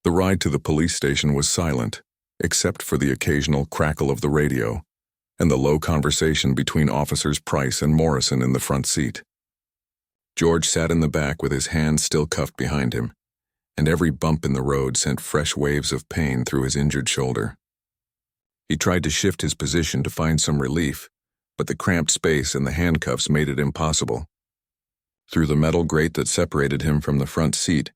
The ride to the police station was silent, except for the occasional crackle of the radio and the low conversation between Officers Price and Morrison in the front seat. George sat in the back with his hands still cuffed behind him, and every bump in the road sent fresh waves of pain through his injured shoulder. He tried to shift his position to find some relief, but the cramped space and the handcuffs made it impossible. Through the metal grate that separated him from the front seat,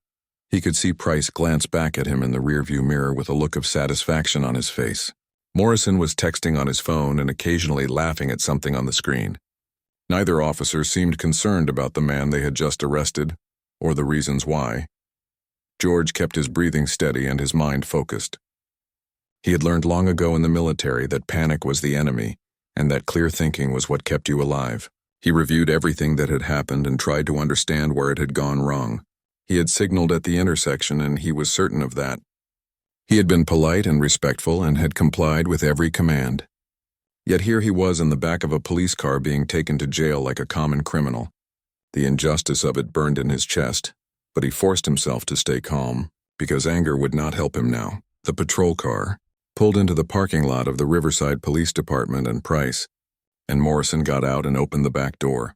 he could see Price glance back at him in the rearview mirror with a look of satisfaction on his face. Morrison was texting on his phone and occasionally laughing at something on the screen. Neither officer seemed concerned about the man they had just arrested, or the reasons why. George kept his breathing steady and his mind focused. He had learned long ago in the military that panic was the enemy, and that clear thinking was what kept you alive. He reviewed everything that had happened and tried to understand where it had gone wrong. He had signaled at the intersection, and he was certain of that. He had been polite and respectful and had complied with every command. Yet here he was in the back of a police car being taken to jail like a common criminal. The injustice of it burned in his chest, but he forced himself to stay calm, because anger would not help him now. The patrol car pulled into the parking lot of the Riverside Police Department and Price, and Morrison got out and opened the back door.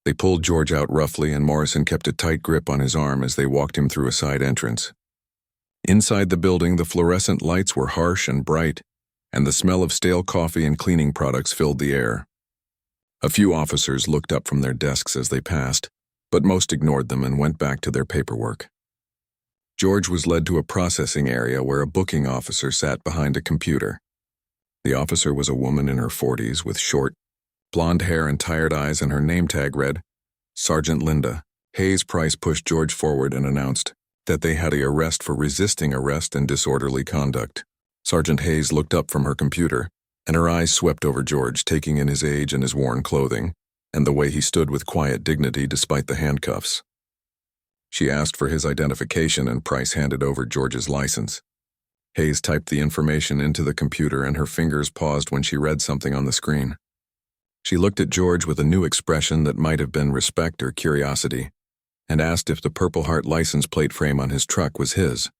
They pulled George out roughly, and Morrison kept a tight grip on his arm as they walked him through a side entrance. Inside the building, the fluorescent lights were harsh and bright, and the smell of stale coffee and cleaning products filled the air. A few officers looked up from their desks as they passed, but most ignored them and went back to their paperwork. George was led to a processing area where a booking officer sat behind a computer. The officer was a woman in her 40s with short, blonde hair and tired eyes, and her name tag read, Sergeant Linda. Hayes. Price pushed George forward and announced that they had an arrest for resisting arrest and disorderly conduct. Sergeant Hayes looked up from her computer, and her eyes swept over George, taking in his age and his worn clothing, and the way he stood with quiet dignity despite the handcuffs. She asked for his identification, and Price handed over George's license. Hayes typed the information into the computer, and her fingers paused when she read something on the screen. She looked at George with a new expression that might have been respect or curiosity, and asked if the Purple Heart license plate frame on his truck was his.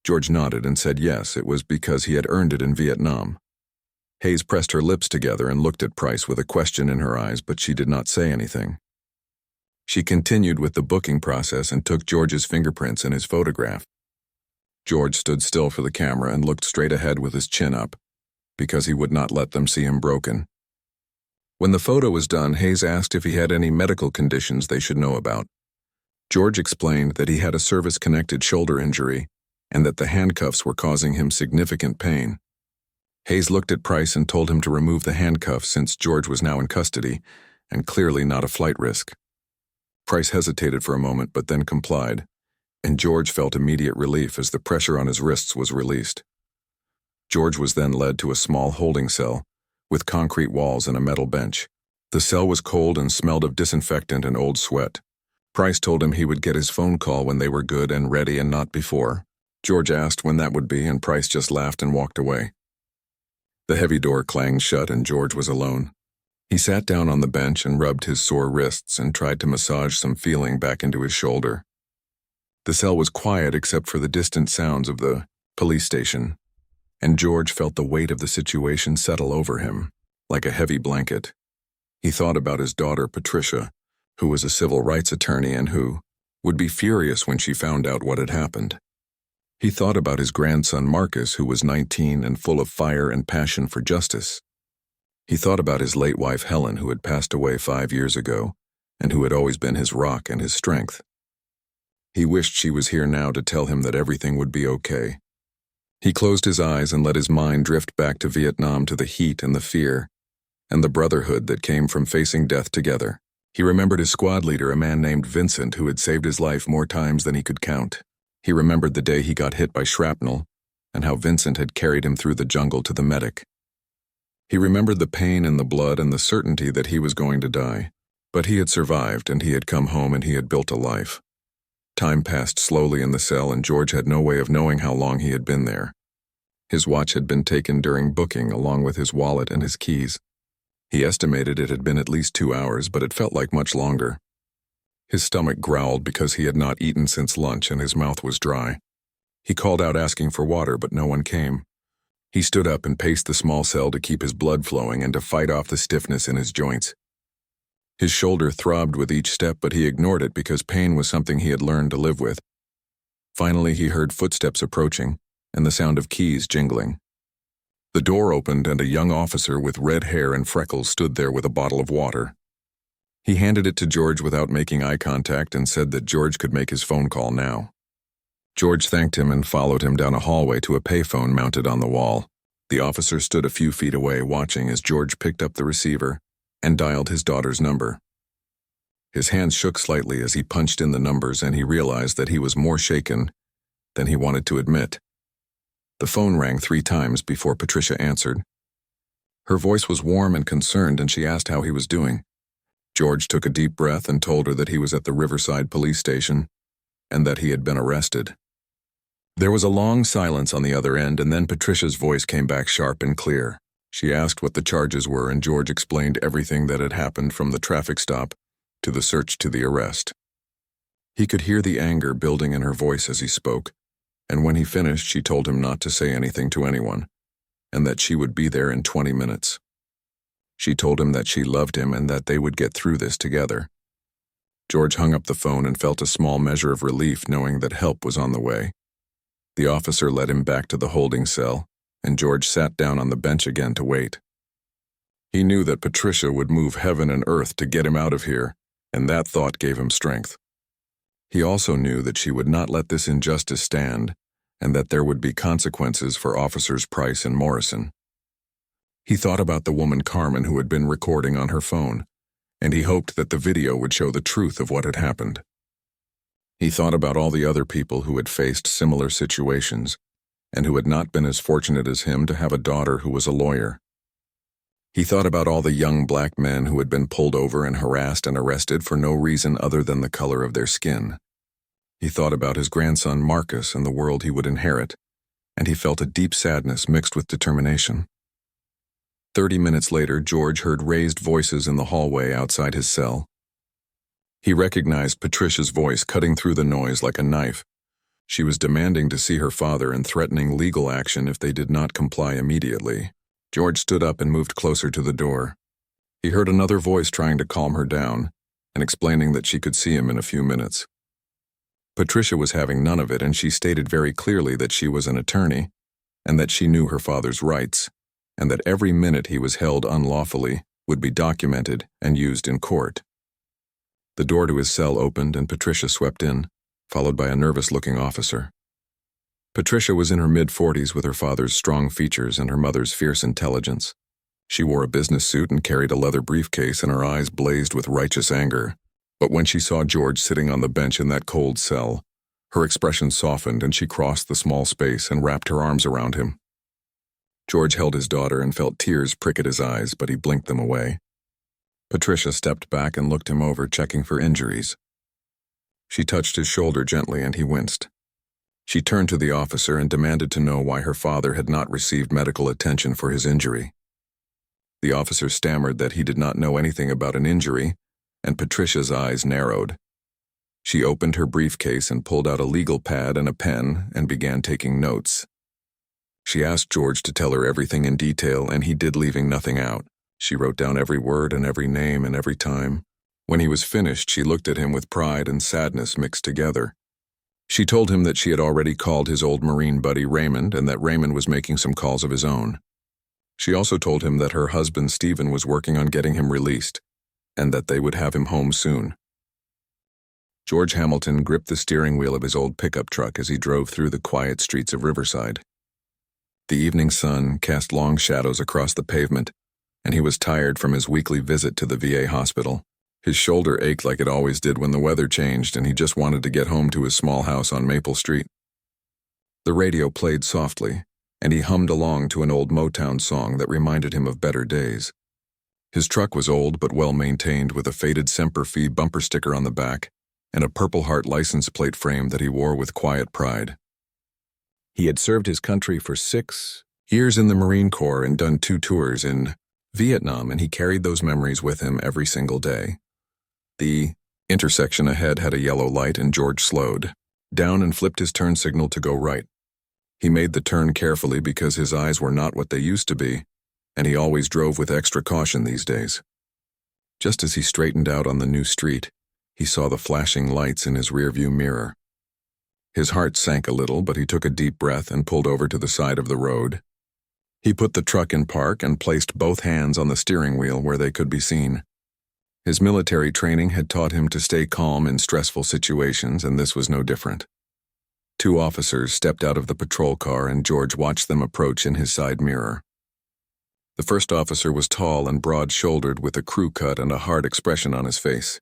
George nodded and said yes, it was because he had earned it in Vietnam. Hayes pressed her lips together and looked at Price with a question in her eyes, but she did not say anything. She continued with the booking process and took George's fingerprints and his photograph. George stood still for the camera and looked straight ahead with his chin up, because he would not let them see him broken. When the photo was done, Hayes asked if he had any medical conditions they should know about. George explained that he had a service-connected shoulder injury and that the handcuffs were causing him significant pain. Hayes looked at Price and told him to remove the handcuffs since George was now in custody and clearly not a flight risk. Price hesitated for a moment but then complied, and George felt immediate relief as the pressure on his wrists was released. George was then led to a small holding cell with concrete walls and a metal bench. The cell was cold and smelled of disinfectant and old sweat. Price told him he would get his phone call when they were good and ready and not before. George asked when that would be, and Price just laughed and walked away. The heavy door clanged shut and George was alone. He sat down on the bench and rubbed his sore wrists and tried to massage some feeling back into his shoulder. The cell was quiet except for the distant sounds of the police station, and George felt the weight of the situation settle over him, like a heavy blanket. He thought about his daughter, Patricia, who was a civil rights attorney and who would be furious when she found out what had happened. He thought about his grandson, Marcus, who was 19 and full of fire and passion for justice. He thought about his late wife, Helen, who had passed away 5 years ago and who had always been his rock and his strength. He wished she was here now to tell him that everything would be okay. He closed his eyes and let his mind drift back to Vietnam, to the heat and the fear and the brotherhood that came from facing death together. He remembered his squad leader, a man named Vincent, who had saved his life more times than he could count. He remembered the day he got hit by shrapnel and how Vincent had carried him through the jungle to the medic. He remembered the pain and the blood and the certainty that he was going to die. But he had survived, and he had come home, and he had built a life. Time passed slowly in the cell, and George had no way of knowing how long he had been there. His watch had been taken during booking, along with his wallet and his keys. He estimated it had been at least 2 hours, but it felt like much longer. His stomach growled because he had not eaten since lunch and his mouth was dry. He called out asking for water, but no one came. He stood up and paced the small cell to keep his blood flowing and to fight off the stiffness in his joints. His shoulder throbbed with each step, but he ignored it because pain was something he had learned to live with. Finally, he heard footsteps approaching and the sound of keys jingling. The door opened and a young officer with red hair and freckles stood there with a bottle of water. He handed it to George without making eye contact and said that George could make his phone call now. George thanked him and followed him down a hallway to a payphone mounted on the wall. The officer stood a few feet away watching as George picked up the receiver and dialed his daughter's number. His hands shook slightly as he punched in the numbers, and he realized that he was more shaken than he wanted to admit. The phone rang 3 times before Patricia answered. Her voice was warm and concerned, and she asked how he was doing. George took a deep breath and told her that he was at the Riverside police station and that he had been arrested. There was a long silence on the other end, and then Patricia's voice came back sharp and clear. She asked what the charges were, and George explained everything that had happened from the traffic stop to the search to the arrest. He could hear the anger building in her voice as he spoke, and when he finished, she told him not to say anything to anyone, and that she would be there in 20 minutes. She told him that she loved him and that they would get through this together. George hung up the phone and felt a small measure of relief knowing that help was on the way. The officer led him back to the holding cell, and George sat down on the bench again to wait. He knew that Patricia would move heaven and earth to get him out of here, and that thought gave him strength. He also knew that she would not let this injustice stand, and that there would be consequences for Officers Price and Morrison. He thought about the woman Carmen who had been recording on her phone, and he hoped that the video would show the truth of what had happened. He thought about all the other people who had faced similar situations and who had not been as fortunate as him to have a daughter who was a lawyer. He thought about all the young black men who had been pulled over and harassed and arrested for no reason other than the color of their skin. He thought about his grandson Marcus and the world he would inherit, and he felt a deep sadness mixed with determination. 30 minutes later, George heard raised voices in the hallway outside his cell. He recognized Patricia's voice cutting through the noise like a knife. She was demanding to see her father and threatening legal action if they did not comply immediately. George stood up and moved closer to the door. He heard another voice trying to calm her down and explaining that she could see him in a few minutes. Patricia was having none of it, and she stated very clearly that she was an attorney and that she knew her father's rights, and that every minute he was held unlawfully would be documented and used in court. The door to his cell opened and Patricia swept in, followed by a nervous-looking officer. Patricia was in her mid-40s with her father's strong features and her mother's fierce intelligence. She wore a business suit and carried a leather briefcase, and her eyes blazed with righteous anger. But when she saw George sitting on the bench in that cold cell, her expression softened and she crossed the small space and wrapped her arms around him. George held his daughter and felt tears prick at his eyes, but he blinked them away. Patricia stepped back and looked him over, checking for injuries. She touched his shoulder gently and he winced. She turned to the officer and demanded to know why her father had not received medical attention for his injury. The officer stammered that he did not know anything about an injury, and Patricia's eyes narrowed. She opened her briefcase and pulled out a legal pad and a pen and began taking notes. She asked George to tell her everything in detail, and he did, leaving nothing out. She wrote down every word and every name and every time. When he was finished, she looked at him with pride and sadness mixed together. She told him that she had already called his old Marine buddy Raymond and that Raymond was making some calls of his own. She also told him that her husband Stephen was working on getting him released and that they would have him home soon. George Hamilton gripped the steering wheel of his old pickup truck as he drove through the quiet streets of Riverside. The evening sun cast long shadows across the pavement, and he was tired from his weekly visit to the VA hospital. His shoulder ached like it always did when the weather changed, and he just wanted to get home to his small house on Maple Street. The radio played softly, and he hummed along to an old Motown song that reminded him of better days. His truck was old but well-maintained, with a faded Semper Fi bumper sticker on the back and a Purple Heart license plate frame that he wore with quiet pride. He had served his country for 6 years in the Marine Corps and done 2 tours in Vietnam, and he carried those memories with him every single day. The intersection ahead had a yellow light, and George slowed. down and flipped his turn signal to go right. He made the turn carefully because his eyes were not what they used to be, and he always drove with extra caution these days. Just as he straightened out on the new street, he saw the flashing lights in his rearview mirror. His heart sank a little, but he took a deep breath and pulled over to the side of the road. He put the truck in park and placed both hands on the steering wheel where they could be seen. His military training had taught him to stay calm in stressful situations, and this was no different. Two officers stepped out of the patrol car, and George watched them approach in his side mirror. The first officer was tall and broad-shouldered with a crew cut and a hard expression on his face.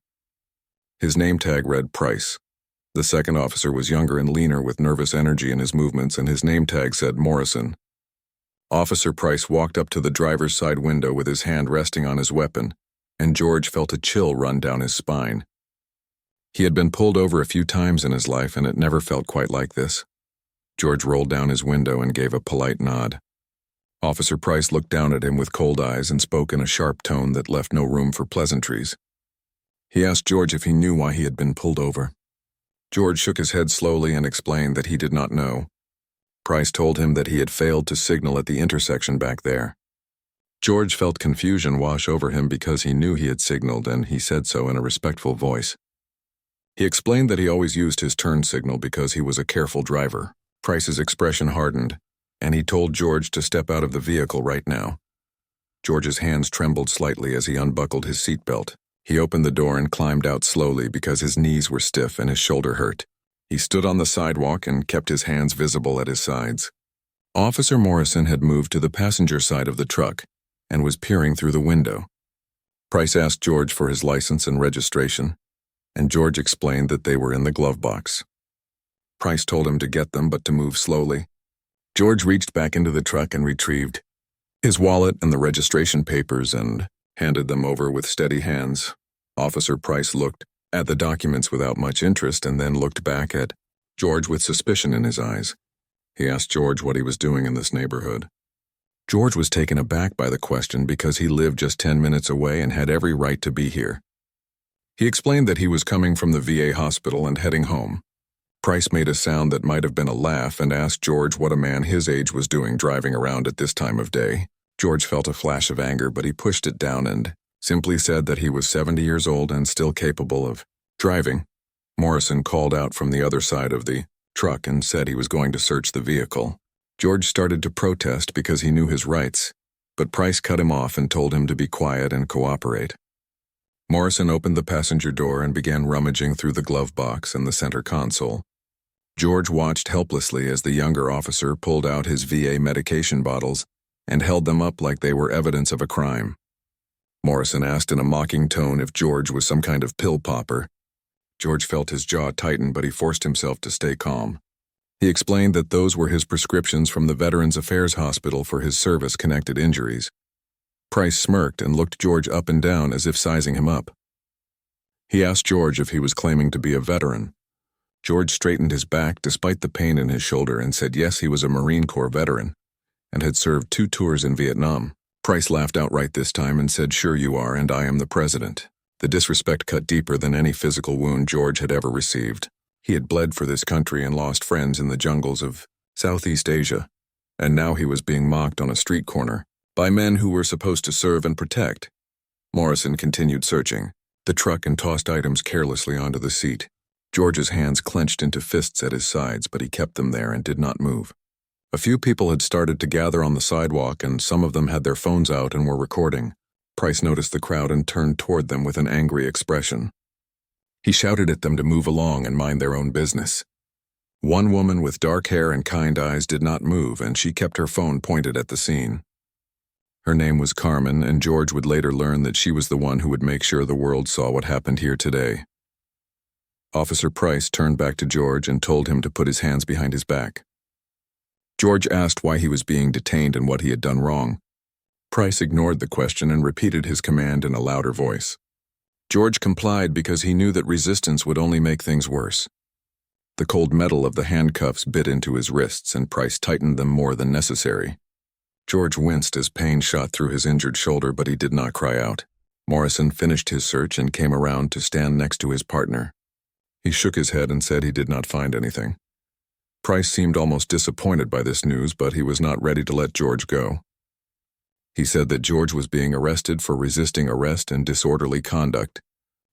His name tag read Price. The second officer was younger and leaner with nervous energy in his movements, and his name tag said Morrison. Officer Price walked up to the driver's side window with his hand resting on his weapon, and George felt a chill run down his spine. He had been pulled over a few times in his life, and it never felt quite like this. George rolled down his window and gave a polite nod. Officer Price looked down at him with cold eyes and spoke in a sharp tone that left no room for pleasantries. He asked George if he knew why he had been pulled over. George shook his head slowly and explained that he did not know. Price told him that he had failed to signal at the intersection back there. George felt confusion wash over him because he knew he had signaled, and he said so in a respectful voice. He explained that he always used his turn signal because he was a careful driver. Price's expression hardened, and he told George to step out of the vehicle right now. George's hands trembled slightly as he unbuckled his seatbelt. He opened the door and climbed out slowly because his knees were stiff and his shoulder hurt. He stood on the sidewalk and kept his hands visible at his sides. Officer Morrison had moved to the passenger side of the truck and was peering through the window. Price asked George for his license and registration, and George explained that they were in the glove box. Price told him to get them but to move slowly. George reached back into the truck and retrieved his wallet and the registration papers and handed them over with steady hands. Officer Price looked at the documents without much interest and then looked back at George with suspicion in his eyes. He asked George what he was doing in this neighborhood. George was taken aback by the question because he lived just 10 minutes away and had every right to be here. He explained that he was coming from the VA hospital and heading home. Price made a sound that might have been a laugh and asked George what a man his age was doing driving around at this time of day. George felt a flash of anger, but he pushed it down and simply said that he was 70 years old and still capable of driving. Morrison called out from the other side of the truck and said he was going to search the vehicle. George started to protest because he knew his rights, but Price cut him off and told him to be quiet and cooperate. Morrison opened the passenger door and began rummaging through the glove box and the center console. George watched helplessly as the younger officer pulled out his VA medication bottles and held them up like they were evidence of a crime. Morrison asked in a mocking tone if George was some kind of pill popper. George felt his jaw tighten, but he forced himself to stay calm. He explained that those were his prescriptions from the Veterans Affairs Hospital for his service-connected injuries. Price smirked and looked George up and down as if sizing him up. He asked George if he was claiming to be a veteran. George straightened his back despite the pain in his shoulder and said yes, he was a Marine Corps veteran and had served 2 tours in Vietnam. Price laughed outright this time and said, "Sure you are, and I am the president." The disrespect cut deeper than any physical wound George had ever received. He had bled for this country and lost friends in the jungles of Southeast Asia, and now he was being mocked on a street corner by men who were supposed to serve and protect. Morrison continued searching the truck and tossed items carelessly onto the seat. George's hands clenched into fists at his sides, but he kept them there and did not move. A few people had started to gather on the sidewalk, and some of them had their phones out and were recording. Price noticed the crowd and turned toward them with an angry expression. He shouted at them to move along and mind their own business. One woman with dark hair and kind eyes did not move, and she kept her phone pointed at the scene. Her name was Carmen, and George would later learn that she was the one who would make sure the world saw what happened here today. Officer Price turned back to George and told him to put his hands behind his back. George asked why he was being detained and what he had done wrong. Price ignored the question and repeated his command in a louder voice. George complied because he knew that resistance would only make things worse. The cold metal of the handcuffs bit into his wrists, and Price tightened them more than necessary. George winced as pain shot through his injured shoulder, but he did not cry out. Morrison finished his search and came around to stand next to his partner. He shook his head and said he did not find anything. Price seemed almost disappointed by this news, but he was not ready to let George go. He said that George was being arrested for resisting arrest and disorderly conduct.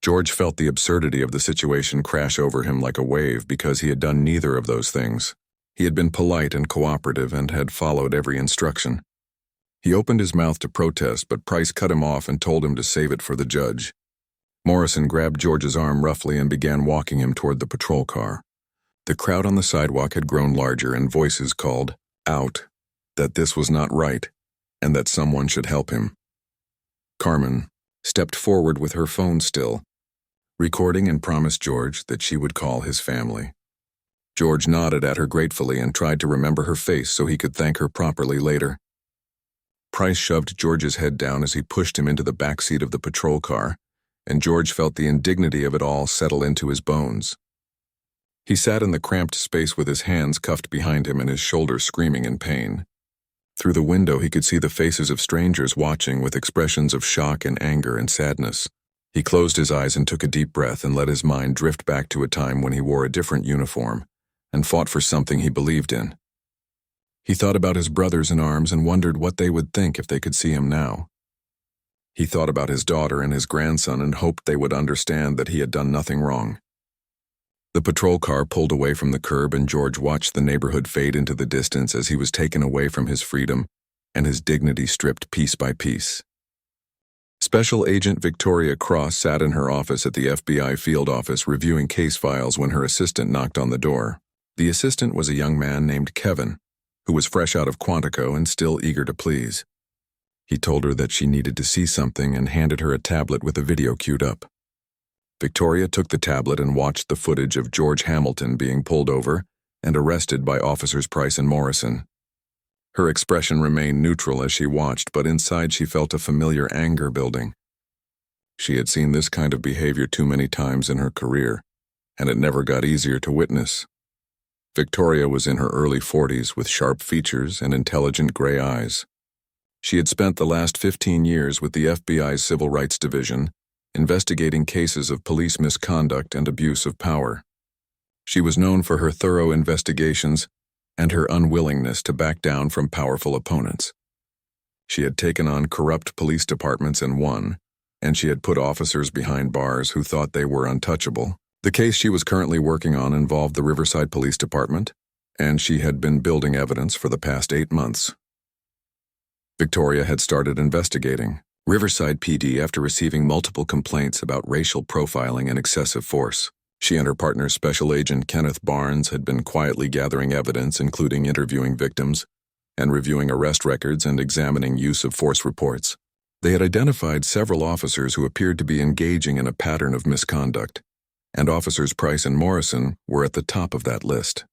George felt the absurdity of the situation crash over him like a wave because he had done neither of those things. He had been polite and cooperative and had followed every instruction. He opened his mouth to protest, but Price cut him off and told him to save it for the judge. Morrison grabbed George's arm roughly and began walking him toward the patrol car. The crowd on the sidewalk had grown larger and voices called out that this was not right and that someone should help him. Carmen stepped forward with her phone still, recording, and promised George that she would call his family. George nodded at her gratefully and tried to remember her face so he could thank her properly later. Price shoved George's head down as he pushed him into the back seat of the patrol car, and George felt the indignity of it all settle into his bones. He sat in the cramped space with his hands cuffed behind him and his shoulders screaming in pain. Through the window he could see the faces of strangers watching with expressions of shock and anger and sadness. He closed his eyes and took a deep breath and let his mind drift back to a time when he wore a different uniform and fought for something he believed in. He thought about his brothers in arms and wondered what they would think if they could see him now. He thought about his daughter and his grandson and hoped they would understand that he had done nothing wrong. The patrol car pulled away from the curb and George watched the neighborhood fade into the distance as he was taken away from his freedom and his dignity stripped piece by piece. Special Agent Victoria Cross sat in her office at the FBI field office reviewing case files when her assistant knocked on the door. The assistant was a young man named Kevin, who was fresh out of Quantico and still eager to please. He told her that she needed to see something and handed her a tablet with a video queued up. Victoria took the tablet and watched the footage of George Hamilton being pulled over and arrested by Officers Price and Morrison. Her expression remained neutral as she watched, but inside she felt a familiar anger building. She had seen this kind of behavior too many times in her career, and it never got easier to witness. Victoria was in her early 40s with sharp features and intelligent gray eyes. She had spent the last 15 years with the FBI's Civil Rights Division, investigating cases of police misconduct and abuse of power. She was known for her thorough investigations and her unwillingness to back down from powerful opponents. She had taken on corrupt police departments and won, and she had put officers behind bars who thought they were untouchable. The case she was currently working on involved the Riverside Police Department, and she had been building evidence for the past 8 months. Victoria had started investigating Riverside PD after receiving multiple complaints about racial profiling and excessive force. She and her partner, Special Agent Kenneth Barnes, had been quietly gathering evidence, including interviewing victims and reviewing arrest records and examining use of force reports. They had identified several officers who appeared to be engaging in a pattern of misconduct, and Officers Price and Morrison were at the top of that list.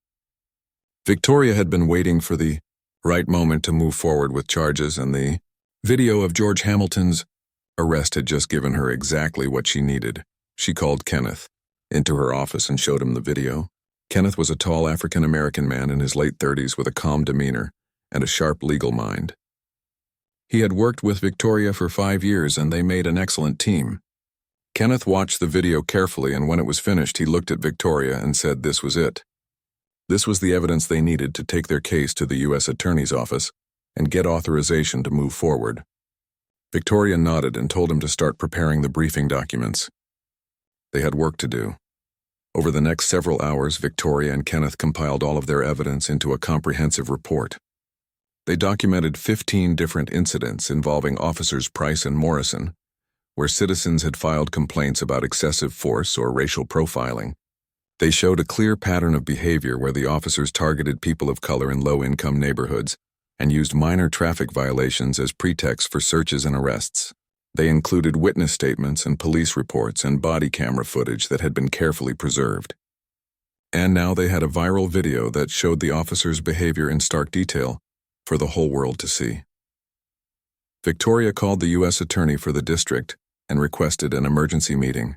Victoria had been waiting for the right moment to move forward with charges, and the video of George Hamilton's arrest had just given her exactly what she needed. She called Kenneth into her office and showed him the video. Kenneth was a tall African-American man in his late 30s with a calm demeanor and a sharp legal mind. He had worked with Victoria for 5 years and they made an excellent team. Kenneth watched the video carefully, and when it was finished, he looked at Victoria and said this was it. This was the evidence they needed to take their case to the U.S. Attorney's Office and get authorization to move forward. Victoria nodded and told him to start preparing the briefing documents. They had work to do. Over the next several hours, Victoria and Kenneth compiled all of their evidence into a comprehensive report. They documented 15 different incidents involving Officers Price and Morrison, where citizens had filed complaints about excessive force or racial profiling. They showed a clear pattern of behavior where the officers targeted people of color in low-income neighborhoods and used minor traffic violations as pretext for searches and arrests. They included witness statements and police reports and body camera footage that had been carefully preserved. And now they had a viral video that showed the officers' behavior in stark detail for the whole world to see. Victoria called the U.S. Attorney for the district and requested an emergency meeting.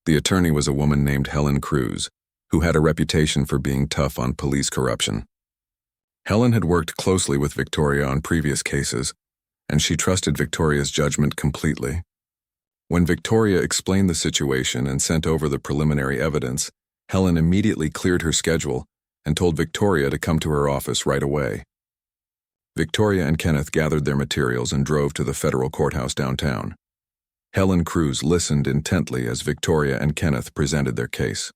The attorney was a woman named Helen Cruz, who had a reputation for being tough on police corruption. Helen had worked closely with Victoria on previous cases, and she trusted Victoria's judgment completely. When Victoria explained the situation and sent over the preliminary evidence, Helen immediately cleared her schedule and told Victoria to come to her office right away. Victoria and Kenneth gathered their materials and drove to the federal courthouse downtown. Helen Cruz listened intently as Victoria and Kenneth presented their case.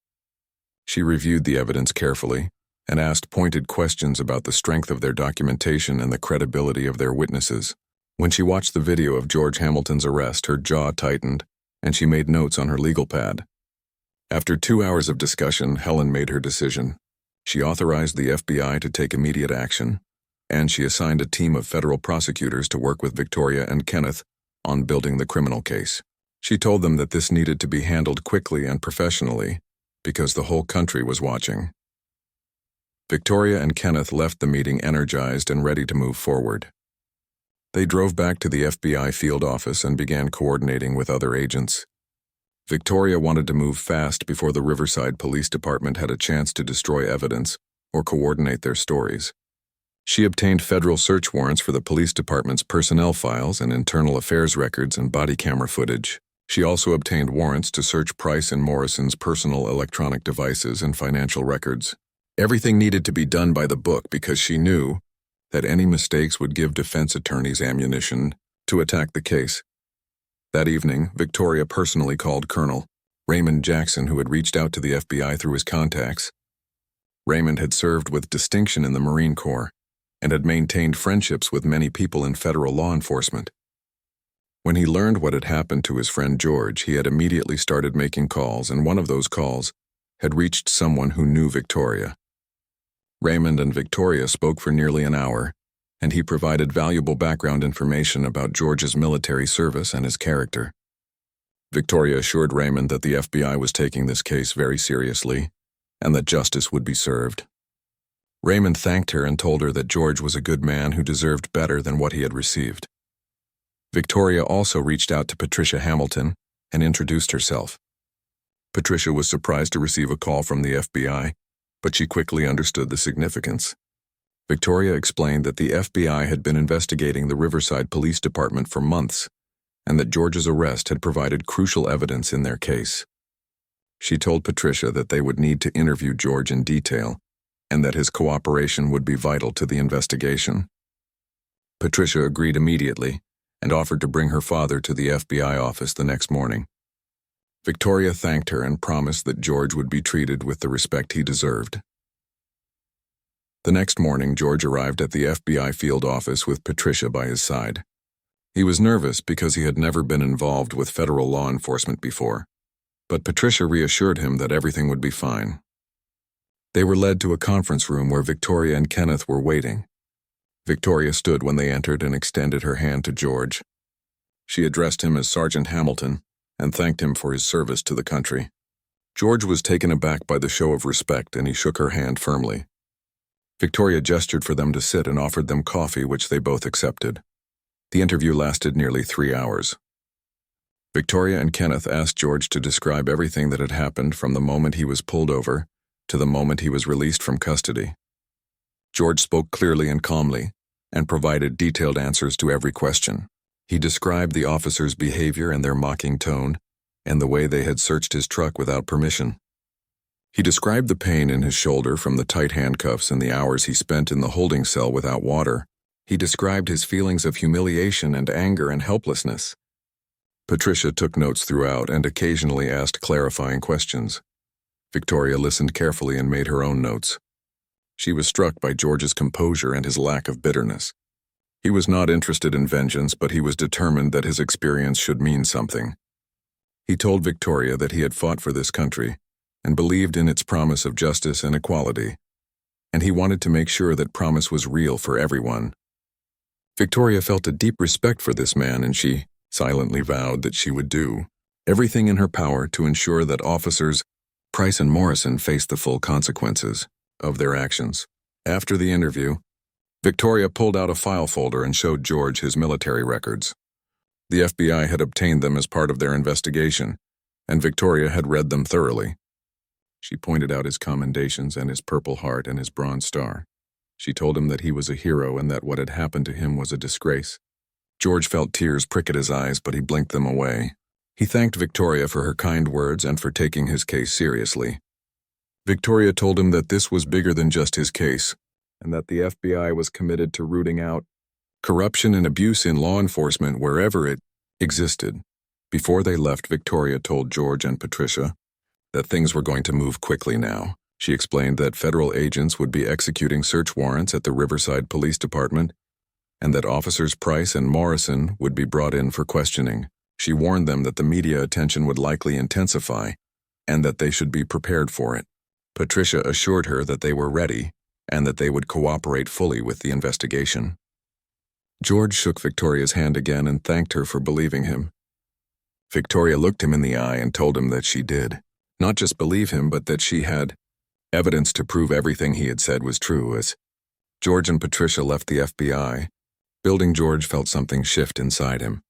She reviewed the evidence carefully and asked pointed questions about the strength of their documentation and the credibility of their witnesses. When she watched the video of George Hamilton's arrest, her jaw tightened, and she made notes on her legal pad. After 2 hours of discussion, Helen made her decision. She authorized the FBI to take immediate action, and she assigned a team of federal prosecutors to work with Victoria and Kenneth on building the criminal case. She told them that this needed to be handled quickly and professionally because the whole country was watching. Victoria and Kenneth left the meeting energized and ready to move forward. They drove back to the FBI field office and began coordinating with other agents. Victoria wanted to move fast before the Riverside Police Department had a chance to destroy evidence or coordinate their stories. She obtained federal search warrants for the police department's personnel files and internal affairs records and body camera footage. She also obtained warrants to search Price and Morrison's personal electronic devices and financial records. Everything needed to be done by the book because she knew that any mistakes would give defense attorneys ammunition to attack the case. That evening, Victoria personally called Colonel Raymond Jackson, who had reached out to the FBI through his contacts. Raymond had served with distinction in the Marine Corps and had maintained friendships with many people in federal law enforcement. When he learned what had happened to his friend George, he had immediately started making calls, and one of those calls had reached someone who knew Victoria. Raymond and Victoria spoke for nearly an hour, and he provided valuable background information about George's military service and his character. Victoria assured Raymond that the FBI was taking this case very seriously and that justice would be served. Raymond thanked her and told her that George was a good man who deserved better than what he had received. Victoria also reached out to Patricia Hamilton and introduced herself. Patricia was surprised to receive a call from the FBI, but she quickly understood the significance. Victoria explained that the FBI had been investigating the Riverside Police Department for months, and that George's arrest had provided crucial evidence in their case. She told Patricia that they would need to interview George in detail, and that his cooperation would be vital to the investigation. Patricia agreed immediately and offered to bring her father to the FBI office the next morning. Victoria thanked her and promised that George would be treated with the respect he deserved. The next morning, George arrived at the FBI field office with Patricia by his side. He was nervous because he had never been involved with federal law enforcement before, but Patricia reassured him that everything would be fine. They were led to a conference room where Victoria and Kenneth were waiting. Victoria stood when they entered and extended her hand to George. She addressed him as Sergeant Hamilton and thanked him for his service to the country. George was taken aback by the show of respect, and he shook her hand firmly. Victoria gestured for them to sit and offered them coffee, which they both accepted. The interview lasted nearly 3 hours. Victoria and Kenneth asked George to describe everything that had happened from the moment he was pulled over to the moment he was released from custody. George spoke clearly and calmly and provided detailed answers to every question. He described the officers' behavior and their mocking tone and the way they had searched his truck without permission. He described the pain in his shoulder from the tight handcuffs and the hours he spent in the holding cell without water. He described his feelings of humiliation and anger and helplessness. Patricia took notes throughout and occasionally asked clarifying questions. Victoria listened carefully and made her own notes. She was struck by George's composure and his lack of bitterness. He was not interested in vengeance, but he was determined that his experience should mean something. He told Victoria that he had fought for this country and believed in its promise of justice and equality, and he wanted to make sure that promise was real for everyone. Victoria felt a deep respect for this man, and she silently vowed that she would do everything in her power to ensure that officers Price and Morrison faced the full consequences of their actions. After the interview, Victoria pulled out a file folder and showed George his military records. The FBI had obtained them as part of their investigation, and Victoria had read them thoroughly. She pointed out his commendations and his Purple Heart and his Bronze Star. She told him that he was a hero and that what had happened to him was a disgrace. George felt tears prick at his eyes, but he blinked them away. He thanked Victoria for her kind words and for taking his case seriously. Victoria told him that this was bigger than just his case, and that the FBI was committed to rooting out corruption and abuse in law enforcement wherever it existed. Before they left, Victoria told George and Patricia that things were going to move quickly now. She explained that federal agents would be executing search warrants at the Riverside Police Department and that Officers Price and Morrison would be brought in for questioning. She warned them that the media attention would likely intensify and that they should be prepared for it. Patricia assured her that they were ready and that they would cooperate fully with the investigation. George shook Victoria's hand again and thanked her for believing him. Victoria looked him in the eye and told him that she did not just believe him, but that she had evidence to prove everything he had said was true. As George and Patricia left the FBI building, George felt something shift inside him.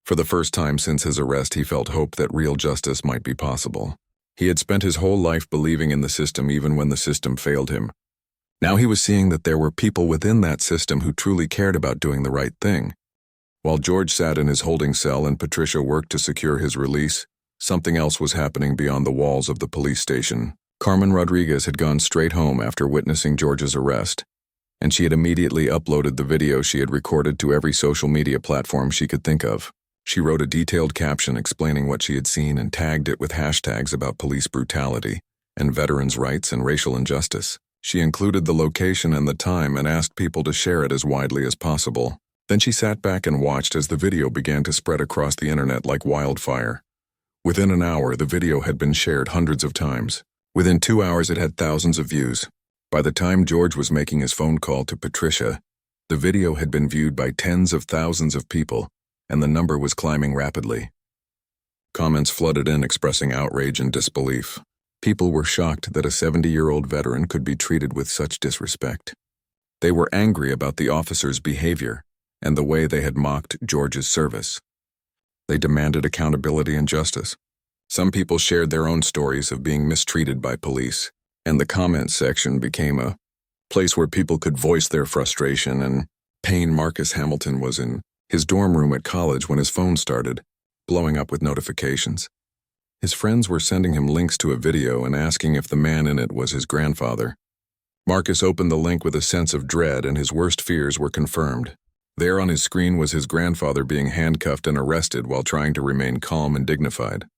For the first time since his arrest, he felt hope that real justice might be possible. He had spent his whole life believing in the system even when the system failed him. Now he was seeing that there were people within that system who truly cared about doing the right thing. While George sat in his holding cell and Patricia worked to secure his release, something else was happening beyond the walls of the police station. Carmen Rodriguez had gone straight home after witnessing George's arrest, and she had immediately uploaded the video she had recorded to every social media platform she could think of. She wrote a detailed caption explaining what she had seen and tagged it with hashtags about police brutality and veterans' rights and racial injustice. She included the location and the time and asked people to share it as widely as possible. Then she sat back and watched as the video began to spread across the internet like wildfire. Within an hour, the video had been shared hundreds of times. Within 2 hours, it had thousands of views. By the time George was making his phone call to Patricia, the video had been viewed by tens of thousands of people, and the number was climbing rapidly. Comments flooded in expressing outrage and disbelief. People were shocked that a 70-year-old veteran could be treated with such disrespect. They were angry about the officers' behavior and the way they had mocked George's service. They demanded accountability and justice. Some people shared their own stories of being mistreated by police, and the comments section became a place where people could voice their frustration and pain. Marcus Hamilton was in his dorm room at college when his phone started blowing up with notifications. His friends were sending him links to a video and asking if the man in it was his grandfather. Marcus opened the link with a sense of dread, and his worst fears were confirmed. There on his screen was his grandfather being handcuffed and arrested while trying to remain calm and dignified.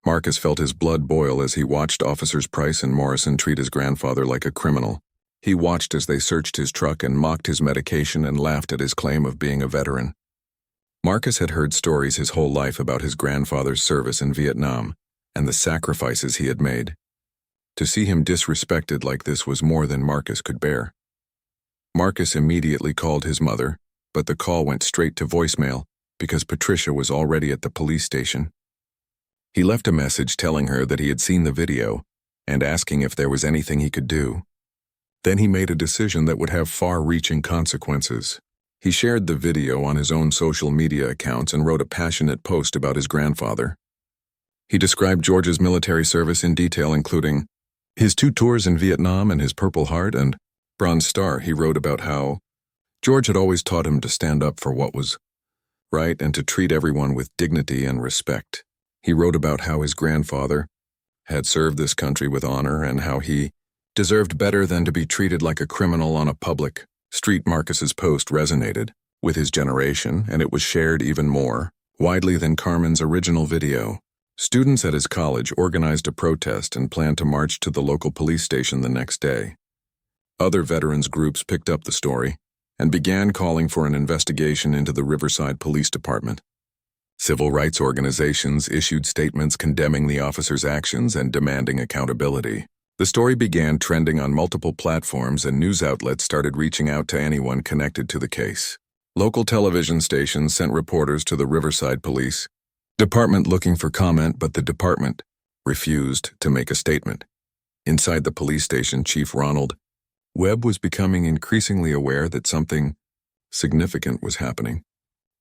Marcus felt his blood boil as he watched Officers Price and Morrison treat his grandfather like a criminal. He watched as they searched his truck and mocked his medication and laughed at his claim of being a veteran. Marcus had heard stories his whole life about his grandfather's service in Vietnam and the sacrifices he had made. To see him disrespected like this was more than Marcus could bear. Marcus immediately called his mother, but the call went straight to voicemail because Patricia was already at the police station. He left a message telling her that he had seen the video and asking if there was anything he could do. Then he made a decision that would have far-reaching consequences. He shared the video on his own social media accounts and wrote a passionate post about his grandfather. He described George's military service in detail, including his 2 tours in Vietnam and his Purple Heart and Bronze Star. He wrote about how George had always taught him to stand up for what was right and to treat everyone with dignity and respect. He wrote about how his grandfather had served this country with honor and how he deserved better than to be treated like a criminal on a public street. Marcus's post resonated with his generation, and it was shared even more widely than Carmen's original video. Students at his college organized a protest and planned to march to the local police station the next day. Other veterans groups picked up the story and began calling for an investigation into the Riverside Police Department. Civil rights organizations issued statements condemning the officers' actions and demanding accountability. The story began trending on multiple platforms, and news outlets started reaching out to anyone connected to the case. Local television stations sent reporters to the Riverside Police Department looking for comment, but the department refused to make a statement. Inside the police station, Chief Ronald Webb was becoming increasingly aware that something significant was happening.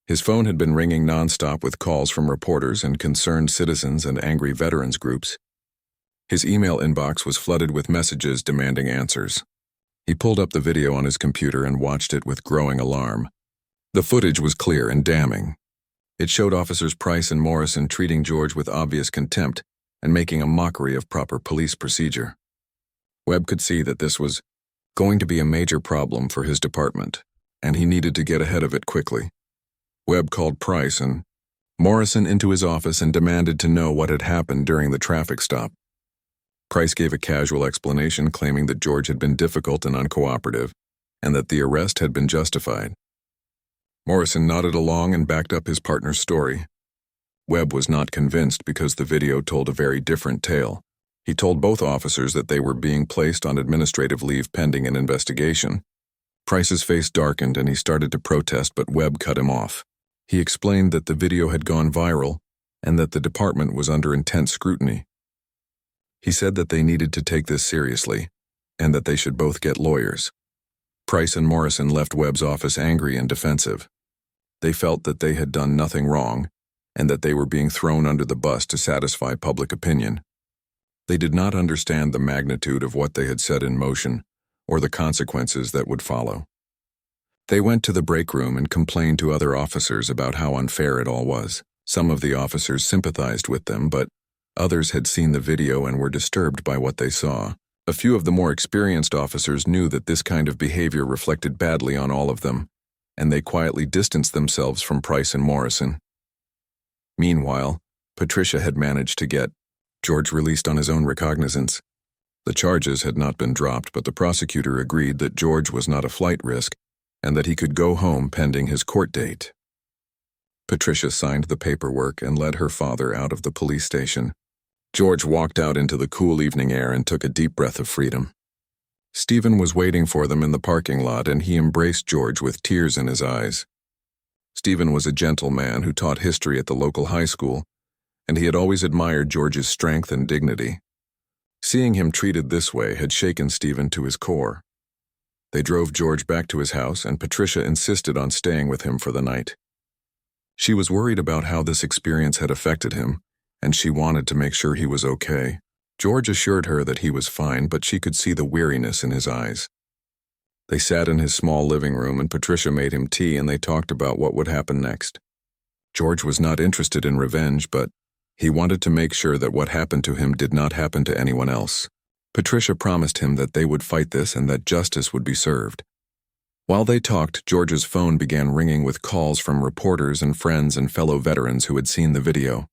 His phone had been ringing nonstop with calls from reporters and concerned citizens and angry veterans groups. His email inbox was flooded with messages demanding answers. He pulled up the video on his computer and watched it with growing alarm. The footage was clear and damning. It showed Officers Price and Morrison treating George with obvious contempt and making a mockery of proper police procedure. Webb could see that this was going to be a major problem for his department, and he needed to get ahead of it quickly. Webb called Price and Morrison into his office and demanded to know what had happened during the traffic stop. Price gave a casual explanation claiming that George had been difficult and uncooperative, and that the arrest had been justified. Morrison nodded along and backed up his partner's story. Webb was not convinced because the video told a very different tale. He told both officers that they were being placed on administrative leave pending an investigation. Price's face darkened and he started to protest, but Webb cut him off. He explained that the video had gone viral and that the department was under intense scrutiny. He said that they needed to take this seriously and that they should both get lawyers. Price and Morrison left Webb's office angry and defensive. They felt that they had done nothing wrong and that they were being thrown under the bus to satisfy public opinion. They did not understand the magnitude of what they had set in motion or the consequences that would follow. They went to the break room and complained to other officers about how unfair it all was. Some of the officers sympathized with them, but others had seen the video and were disturbed by what they saw. A few of the more experienced officers knew that this kind of behavior reflected badly on all of them, and they quietly distanced themselves from Price and Morrison. Meanwhile, Patricia had managed to get George released on his own recognizance. The charges had not been dropped, but the prosecutor agreed that George was not a flight risk and that he could go home pending his court date. Patricia signed the paperwork and led her father out of the police station. George walked out into the cool evening air and took a deep breath of freedom. Stephen was waiting for them in the parking lot, and he embraced George with tears in his eyes. Stephen was a gentle man who taught history at the local high school, and he had always admired George's strength and dignity. Seeing him treated this way had shaken Stephen to his core. They drove George back to his house, and Patricia insisted on staying with him for the night. She was worried about how this experience had affected him, and she wanted to make sure he was okay. George assured her that he was fine, but she could see the weariness in his eyes. They sat in his small living room, and Patricia made him tea, and they talked about what would happen next. George was not interested in revenge, but he wanted to make sure that what happened to him did not happen to anyone else. Patricia promised him that they would fight this and that justice would be served. While they talked, George's phone began ringing with calls from reporters and friends and fellow veterans who had seen the video.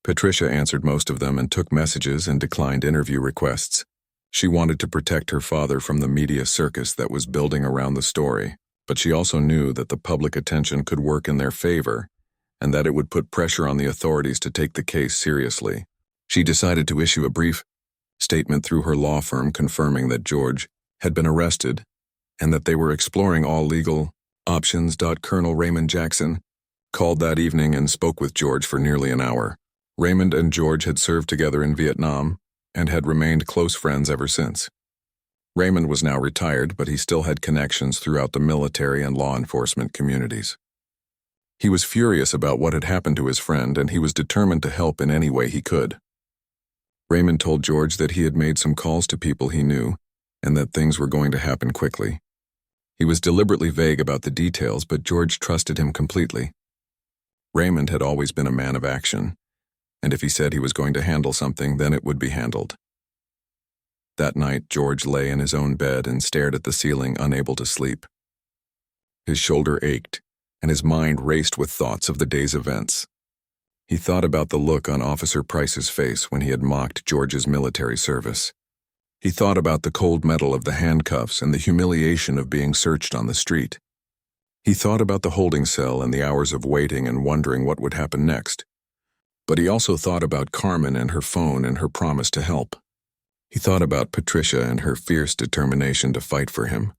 Patricia answered most of them and took messages and declined interview requests. She wanted to protect her father from the media circus that was building around the story, but she also knew that the public attention could work in their favor and that it would put pressure on the authorities to take the case seriously. She decided to issue a brief statement through her law firm confirming that George had been arrested and that they were exploring all legal options. Colonel Raymond Jackson called that evening and spoke with George for nearly an hour. Raymond and George had served together in Vietnam and had remained close friends ever since. Raymond was now retired, but he still had connections throughout the military and law enforcement communities. He was furious about what had happened to his friend, and he was determined to help in any way he could. Raymond told George that he had made some calls to people he knew and that things were going to happen quickly. He was deliberately vague about the details, but George trusted him completely. Raymond had always been a man of action, and if he said he was going to handle something, then it would be handled. That night, George lay in his own bed and stared at the ceiling, unable to sleep. His shoulder ached, and his mind raced with thoughts of the day's events. He thought about the look on Officer Price's face when he had mocked George's military service. He thought about the cold metal of the handcuffs and the humiliation of being searched on the street. He thought about the holding cell and the hours of waiting and wondering what would happen next. But he also thought about Carmen and her phone and her promise to help. He thought about Patricia and her fierce determination to fight for him.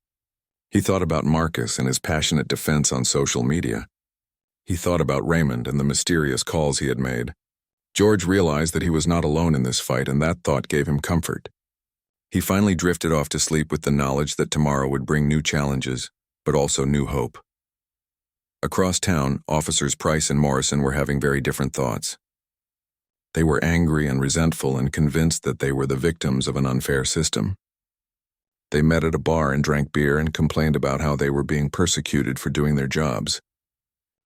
He thought about Marcus and his passionate defense on social media. He thought about Raymond and the mysterious calls he had made. George realized that he was not alone in this fight, and that thought gave him comfort. He finally drifted off to sleep with the knowledge that tomorrow would bring new challenges, but also new hope. Across town, Officers Price and Morrison were having very different thoughts. They were angry and resentful and convinced that they were the victims of an unfair system. They met at a bar and drank beer and complained about how they were being persecuted for doing their jobs.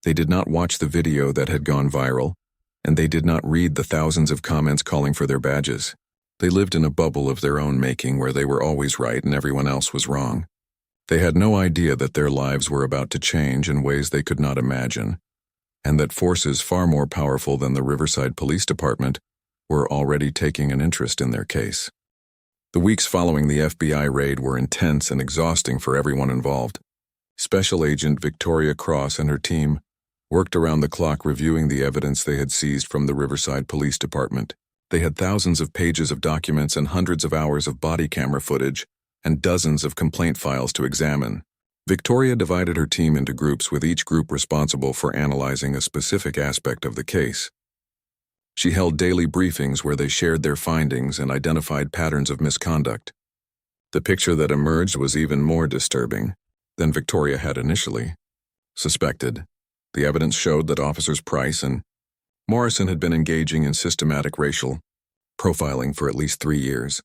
They did not watch the video that had gone viral, and they did not read the thousands of comments calling for their badges. They lived in a bubble of their own making where they were always right and everyone else was wrong. They had no idea that their lives were about to change in ways they could not imagine, and that forces far more powerful than the Riverside Police Department were already taking an interest in their case. The weeks following the FBI raid were intense and exhausting for everyone involved. Special Agent Victoria Cross and her team worked around the clock reviewing the evidence they had seized from the Riverside Police Department. They had thousands of pages of documents and hundreds of hours of body camera footage and dozens of complaint files to examine. Victoria divided her team into groups, with each group responsible for analyzing a specific aspect of the case. She held daily briefings where they shared their findings and identified patterns of misconduct. The picture that emerged was even more disturbing than Victoria had initially suspected. The evidence showed that Officers Price and Morrison had been engaging in systematic racial profiling for at least 3 years.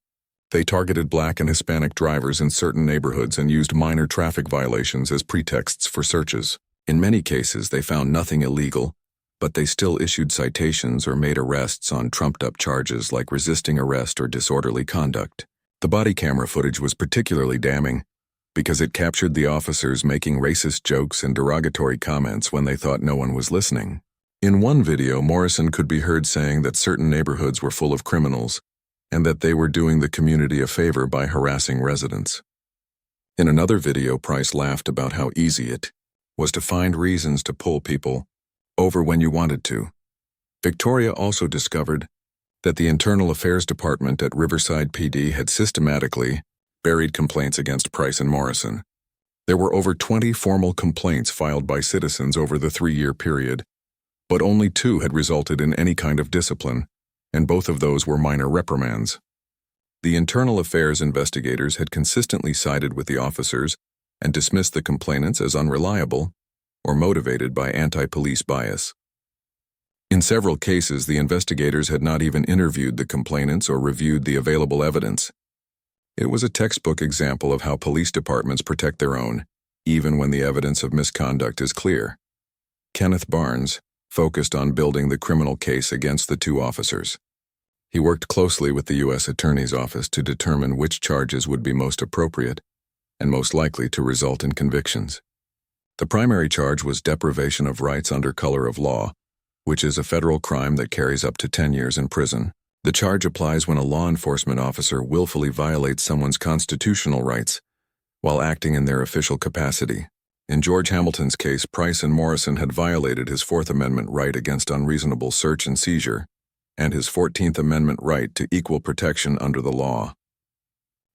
They targeted Black and Hispanic drivers in certain neighborhoods and used minor traffic violations as pretexts for searches. In many cases, they found nothing illegal, but they still issued citations or made arrests on trumped-up charges like resisting arrest or disorderly conduct. The body camera footage was particularly damning because it captured the officers making racist jokes and derogatory comments when they thought no one was listening. In one video, Morrison could be heard saying that certain neighborhoods were full of criminals and that they were doing the community a favor by harassing residents. In another video, Price laughed about how easy it was to find reasons to pull people over when you wanted to. Victoria also discovered that the Internal Affairs Department at Riverside PD had systematically buried complaints against Price and Morrison. There were over 20 formal complaints filed by citizens over the 3-year period, but only 2 had resulted in any kind of discipline, and both of those were minor reprimands. The Internal Affairs investigators had consistently sided with the officers and dismissed the complainants as unreliable or motivated by anti-police bias. In several cases, the investigators had not even interviewed the complainants or reviewed the available evidence. It was a textbook example of how police departments protect their own, even when the evidence of misconduct is clear. Kenneth Barnes focused on building the criminal case against the 2 officers. He worked closely with the U.S. Attorney's Office to determine which charges would be most appropriate and most likely to result in convictions. The primary charge was deprivation of rights under color of law, which is a federal crime that carries up to 10 years in prison. The charge applies when a law enforcement officer willfully violates someone's constitutional rights while acting in their official capacity. In George Hamilton's case, Price and Morrison had violated his 4th Amendment right against unreasonable search and seizure and his 14th Amendment right to equal protection under the law.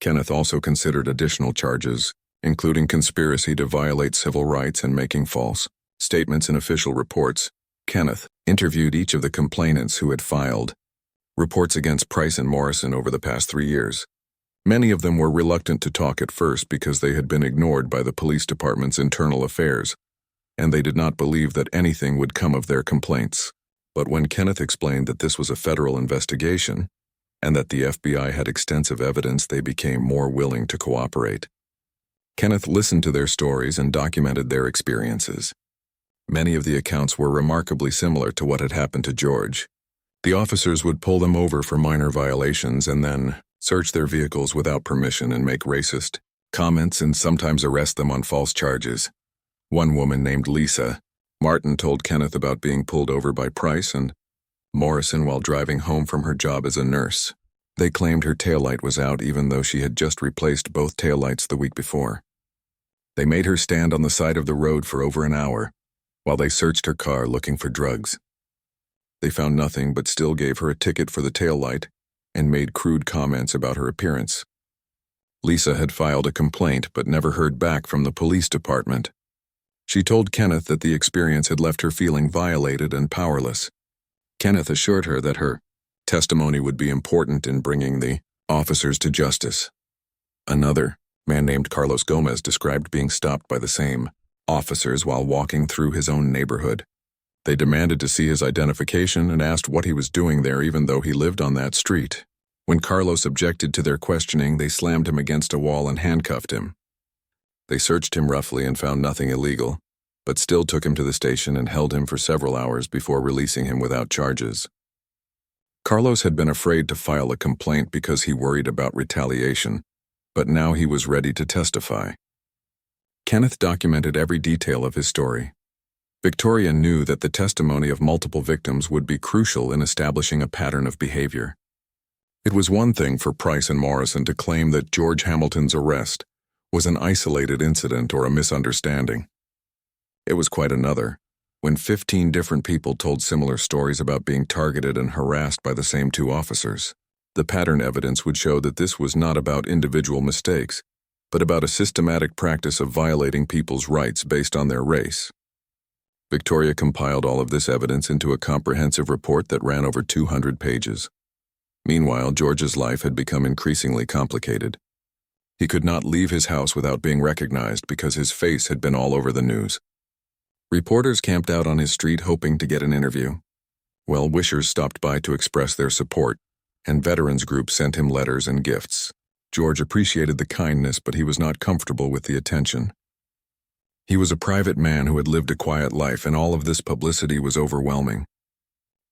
Kenneth also considered additional charges, including conspiracy to violate civil rights and making false statements in official reports. Kenneth interviewed each of the complainants who had filed reports against Price and Morrison over the past 3 years. Many of them were reluctant to talk at first because they had been ignored by the police department's internal affairs, and they did not believe that anything would come of their complaints. But when Kenneth explained that this was a federal investigation and that the FBI had extensive evidence, they became more willing to cooperate. Kenneth listened to their stories and documented their experiences. Many of the accounts were remarkably similar to what had happened to George. The officers would pull them over for minor violations and then search their vehicles without permission and make racist comments and sometimes arrest them on false charges. One woman named Lisa Martin told Kenneth about being pulled over by Price and Morrison while driving home from her job as a nurse. They claimed her taillight was out even though she had just replaced both taillights the week before. They made her stand on the side of the road for over an hour while they searched her car looking for drugs. They found nothing but still gave her a ticket for the taillight and made crude comments about her appearance. Lisa had filed a complaint but never heard back from the police department. She told Kenneth that the experience had left her feeling violated and powerless. Kenneth assured her that her testimony would be important in bringing the officers to justice. Another man named Carlos Gomez described being stopped by the same officers while walking through his own neighborhood. They demanded to see his identification and asked what he was doing there even though he lived on that street. When Carlos objected to their questioning, they slammed him against a wall and handcuffed him. They searched him roughly and found nothing illegal, but still took him to the station and held him for several hours before releasing him without charges. Carlos had been afraid to file a complaint because he worried about retaliation, but now he was ready to testify. Kenneth documented every detail of his story. Victoria knew that the testimony of multiple victims would be crucial in establishing a pattern of behavior. It was one thing for Price and Morrison to claim that George Hamilton's arrest was an isolated incident or a misunderstanding. It was quite another when 15 different people told similar stories about being targeted and harassed by the same two officers. The pattern evidence would show that this was not about individual mistakes, but about a systematic practice of violating people's rights based on their race. Victoria compiled all of this evidence into a comprehensive report that ran over 200 pages. Meanwhile, George's life had become increasingly complicated. He could not leave his house without being recognized because his face had been all over the news. Reporters camped out on his street hoping to get an interview. Well-wishers stopped by to express their support, and veterans groups sent him letters and gifts. George appreciated the kindness, but he was not comfortable with the attention. He was a private man who had lived a quiet life, and all of this publicity was overwhelming.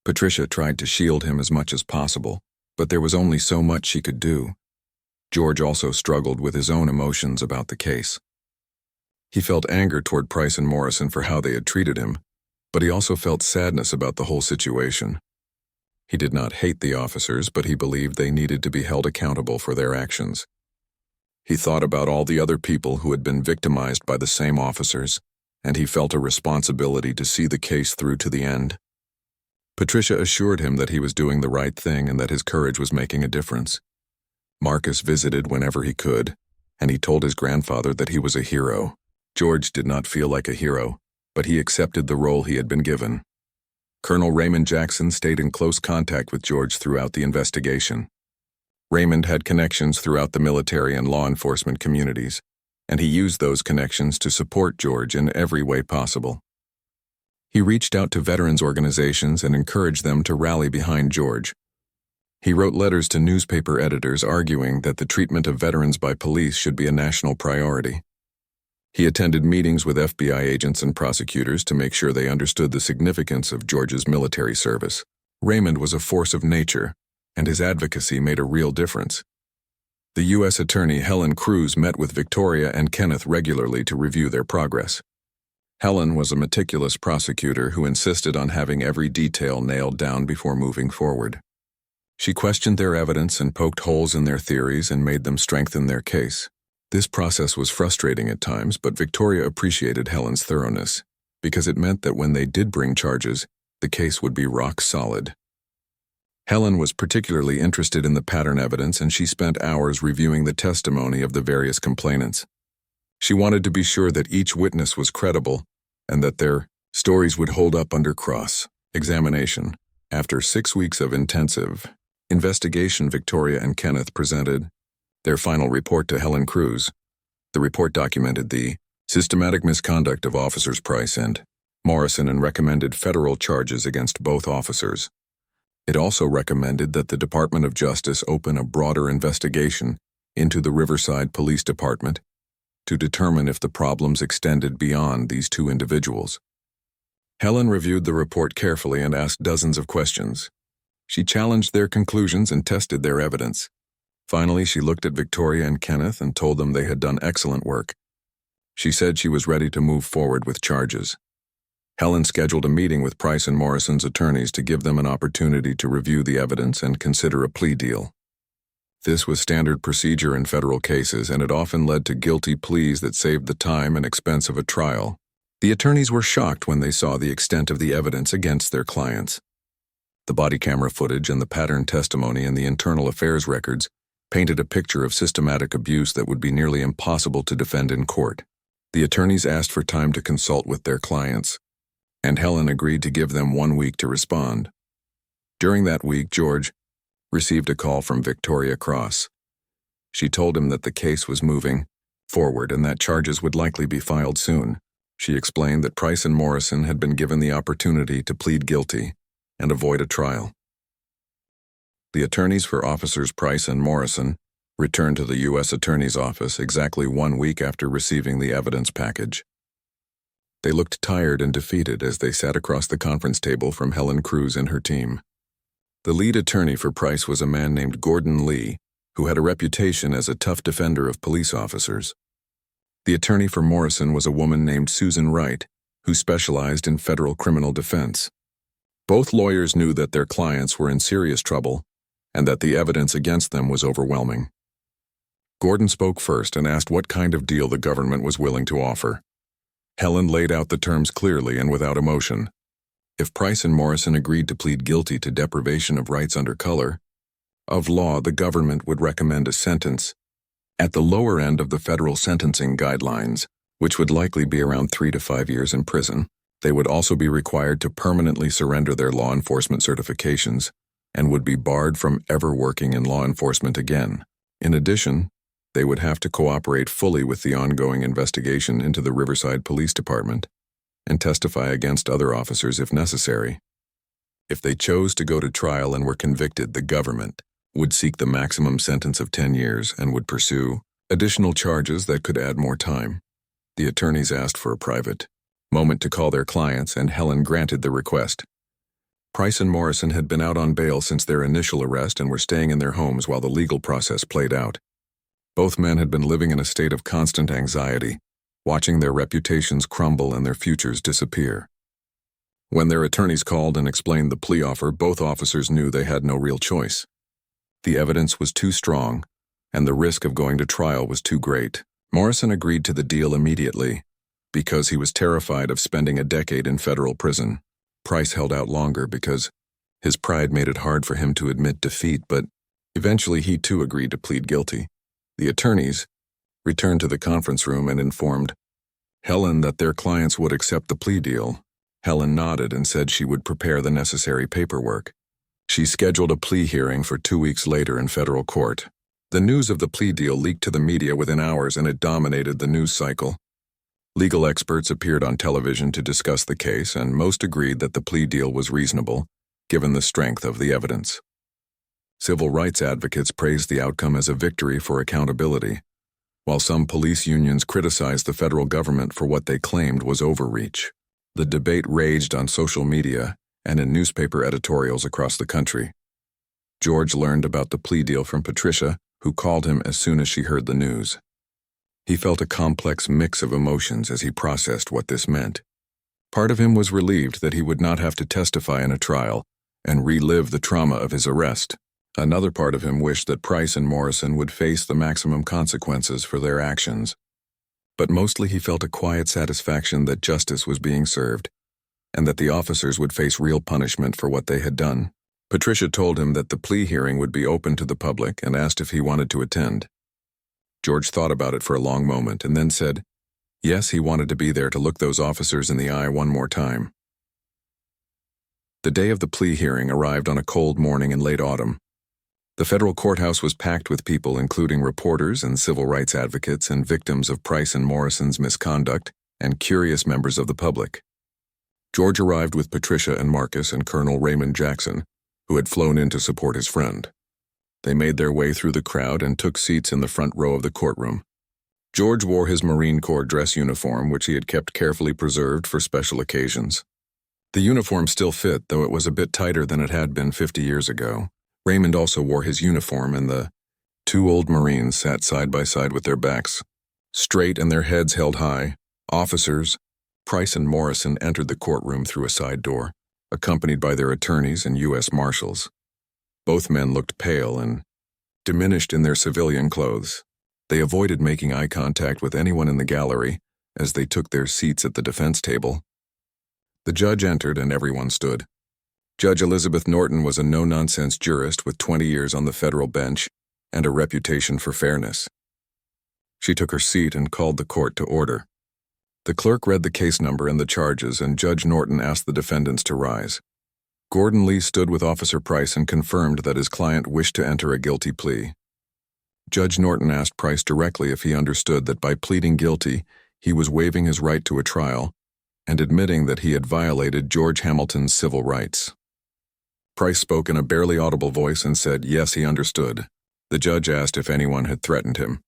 Patricia tried to shield him as much as possible, but there was only so much she could do. George also struggled with his own emotions about the case. He felt anger toward Price and Morrison for how they had treated him, but he also felt sadness about the whole situation. He did not hate the officers, but he believed they needed to be held accountable for their actions. He thought about all the other people who had been victimized by the same officers, and he felt a responsibility to see the case through to the end. Patricia assured him that he was doing the right thing and that his courage was making a difference. Marcus visited whenever he could, and he told his grandfather that he was a hero. George did not feel like a hero, but he accepted the role he had been given. Colonel Raymond Jackson stayed in close contact with George throughout the investigation. Raymond had connections throughout the military and law enforcement communities, and he used those connections to support George in every way possible. He reached out to veterans organizations and encouraged them to rally behind George. He wrote letters to newspaper editors arguing that the treatment of veterans by police should be a national priority. He attended meetings with FBI agents and prosecutors to make sure they understood the significance of George's military service. Raymond was a force of nature, and his advocacy made a real difference. The U.S. Attorney Helen Cruz met with Victoria and Kenneth regularly to review their progress. Helen was a meticulous prosecutor who insisted on having every detail nailed down before moving forward. She questioned their evidence and poked holes in their theories and made them strengthen their case. This process was frustrating at times, but Victoria appreciated Helen's thoroughness, because it meant that when they did bring charges, the case would be rock solid. Helen was particularly interested in the pattern evidence, and she spent hours reviewing the testimony of the various complainants. She wanted to be sure that each witness was credible and that their stories would hold up under cross-examination. After 6 weeks of intensive investigation, Victoria and Kenneth presented their final report to Helen Cruz. The report documented the systematic misconduct of officers Price and Morrison and recommended federal charges against both officers. It also recommended that the Department of Justice open a broader investigation into the Riverside Police Department to determine if the problems extended beyond these two individuals. Helen reviewed the report carefully and asked dozens of questions. She challenged their conclusions and tested their evidence. Finally, she looked at Victoria and Kenneth and told them they had done excellent work. She said she was ready to move forward with charges. Helen scheduled a meeting with Price and Morrison's attorneys to give them an opportunity to review the evidence and consider a plea deal. This was standard procedure in federal cases, and it often led to guilty pleas that saved the time and expense of a trial. The attorneys were shocked when they saw the extent of the evidence against their clients. The body camera footage and the pattern testimony in the internal affairs records painted a picture of systematic abuse that would be nearly impossible to defend in court. The attorneys asked for time to consult with their clients, and Helen agreed to give them 1 week to respond. During that week, George received a call from Victoria Cross. She told him that the case was moving forward and that charges would likely be filed soon. She explained that Price and Morrison had been given the opportunity to plead guilty and avoid a trial. The attorneys for officers Price and Morrison returned to the U.S. Attorney's office exactly 1 week after receiving the evidence package. They looked tired and defeated as they sat across the conference table from Helen Cruz and her team. The lead attorney for Price was a man named Gordon Lee, who had a reputation as a tough defender of police officers. The attorney for Morrison was a woman named Susan Wright, who specialized in federal criminal defense. Both lawyers knew that their clients were in serious trouble and that the evidence against them was overwhelming. Gordon spoke first and asked what kind of deal the government was willing to offer. Helen laid out the terms clearly and without emotion. If Price and Morrison agreed to plead guilty to deprivation of rights under color of law, the government would recommend a sentence at the lower end of the federal sentencing guidelines, which would likely be around 3 to 5 years in prison. They would also be required to permanently surrender their law enforcement certifications and would be barred from ever working in law enforcement again. In addition, they would have to cooperate fully with the ongoing investigation into the Riverside Police Department and testify against other officers if necessary. If they chose to go to trial and were convicted, the government would seek the maximum sentence of 10 years and would pursue additional charges that could add more time. The attorneys asked for a private moment to call their clients, and Helen granted the request. Price and Morrison had been out on bail since their initial arrest and were staying in their homes while the legal process played out. Both men had been living in a state of constant anxiety, watching their reputations crumble and their futures disappear. When their attorneys called and explained the plea offer, both officers knew they had no real choice. The evidence was too strong, and the risk of going to trial was too great. Morrison agreed to the deal immediately because he was terrified of spending a decade in federal prison. Price held out longer because his pride made it hard for him to admit defeat, but eventually he too agreed to plead guilty. The attorneys returned to the conference room and informed Helen that their clients would accept the plea deal. Helen nodded and said she would prepare the necessary paperwork. She scheduled a plea hearing for 2 weeks later in federal court. The news of the plea deal leaked to the media within hours, and it dominated the news cycle. Legal experts appeared on television to discuss the case, and most agreed that the plea deal was reasonable, given the strength of the evidence. Civil rights advocates praised the outcome as a victory for accountability, while some police unions criticized the federal government for what they claimed was overreach. The debate raged on social media and in newspaper editorials across the country. George learned about the plea deal from Patricia, who called him as soon as she heard the news. He felt a complex mix of emotions as he processed what this meant. Part of him was relieved that he would not have to testify in a trial and relive the trauma of his arrest. Another part of him wished that Price and Morrison would face the maximum consequences for their actions. But mostly he felt a quiet satisfaction that justice was being served, and that the officers would face real punishment for what they had done. Patricia told him that the plea hearing would be open to the public and asked if he wanted to attend. George thought about it for a long moment and then said, yes, he wanted to be there to look those officers in the eye one more time. The day of the plea hearing arrived on a cold morning in late autumn. The federal courthouse was packed with people, including reporters and civil rights advocates and victims of Price and Morrison's misconduct and curious members of the public. George arrived with Patricia and Marcus and Colonel Raymond Jackson, who had flown in to support his friend. They made their way through the crowd and took seats in the front row of the courtroom. George wore his Marine Corps dress uniform, which he had kept carefully preserved for special occasions. The uniform still fit, though it was a bit tighter than it had been 50 years ago. Raymond also wore his uniform, and the two old Marines sat side by side with their backs straight and their heads held high. Officers, Price and Morrison, entered the courtroom through a side door, accompanied by their attorneys and U.S. Marshals. Both men looked pale and diminished in their civilian clothes. They avoided making eye contact with anyone in the gallery as they took their seats at the defense table. The judge entered and everyone stood. Judge Elizabeth Norton was a no-nonsense jurist with 20 years on the federal bench and a reputation for fairness. She took her seat and called the court to order. The clerk read the case number and the charges, and Judge Norton asked the defendants to rise. Gordon Lee stood with Officer Price and confirmed that his client wished to enter a guilty plea. Judge Norton asked Price directly if he understood that by pleading guilty, he was waiving his right to a trial and admitting that he had violated George Hamilton's civil rights. Price spoke in a barely audible voice and said yes, he understood. The judge asked if anyone had threatened him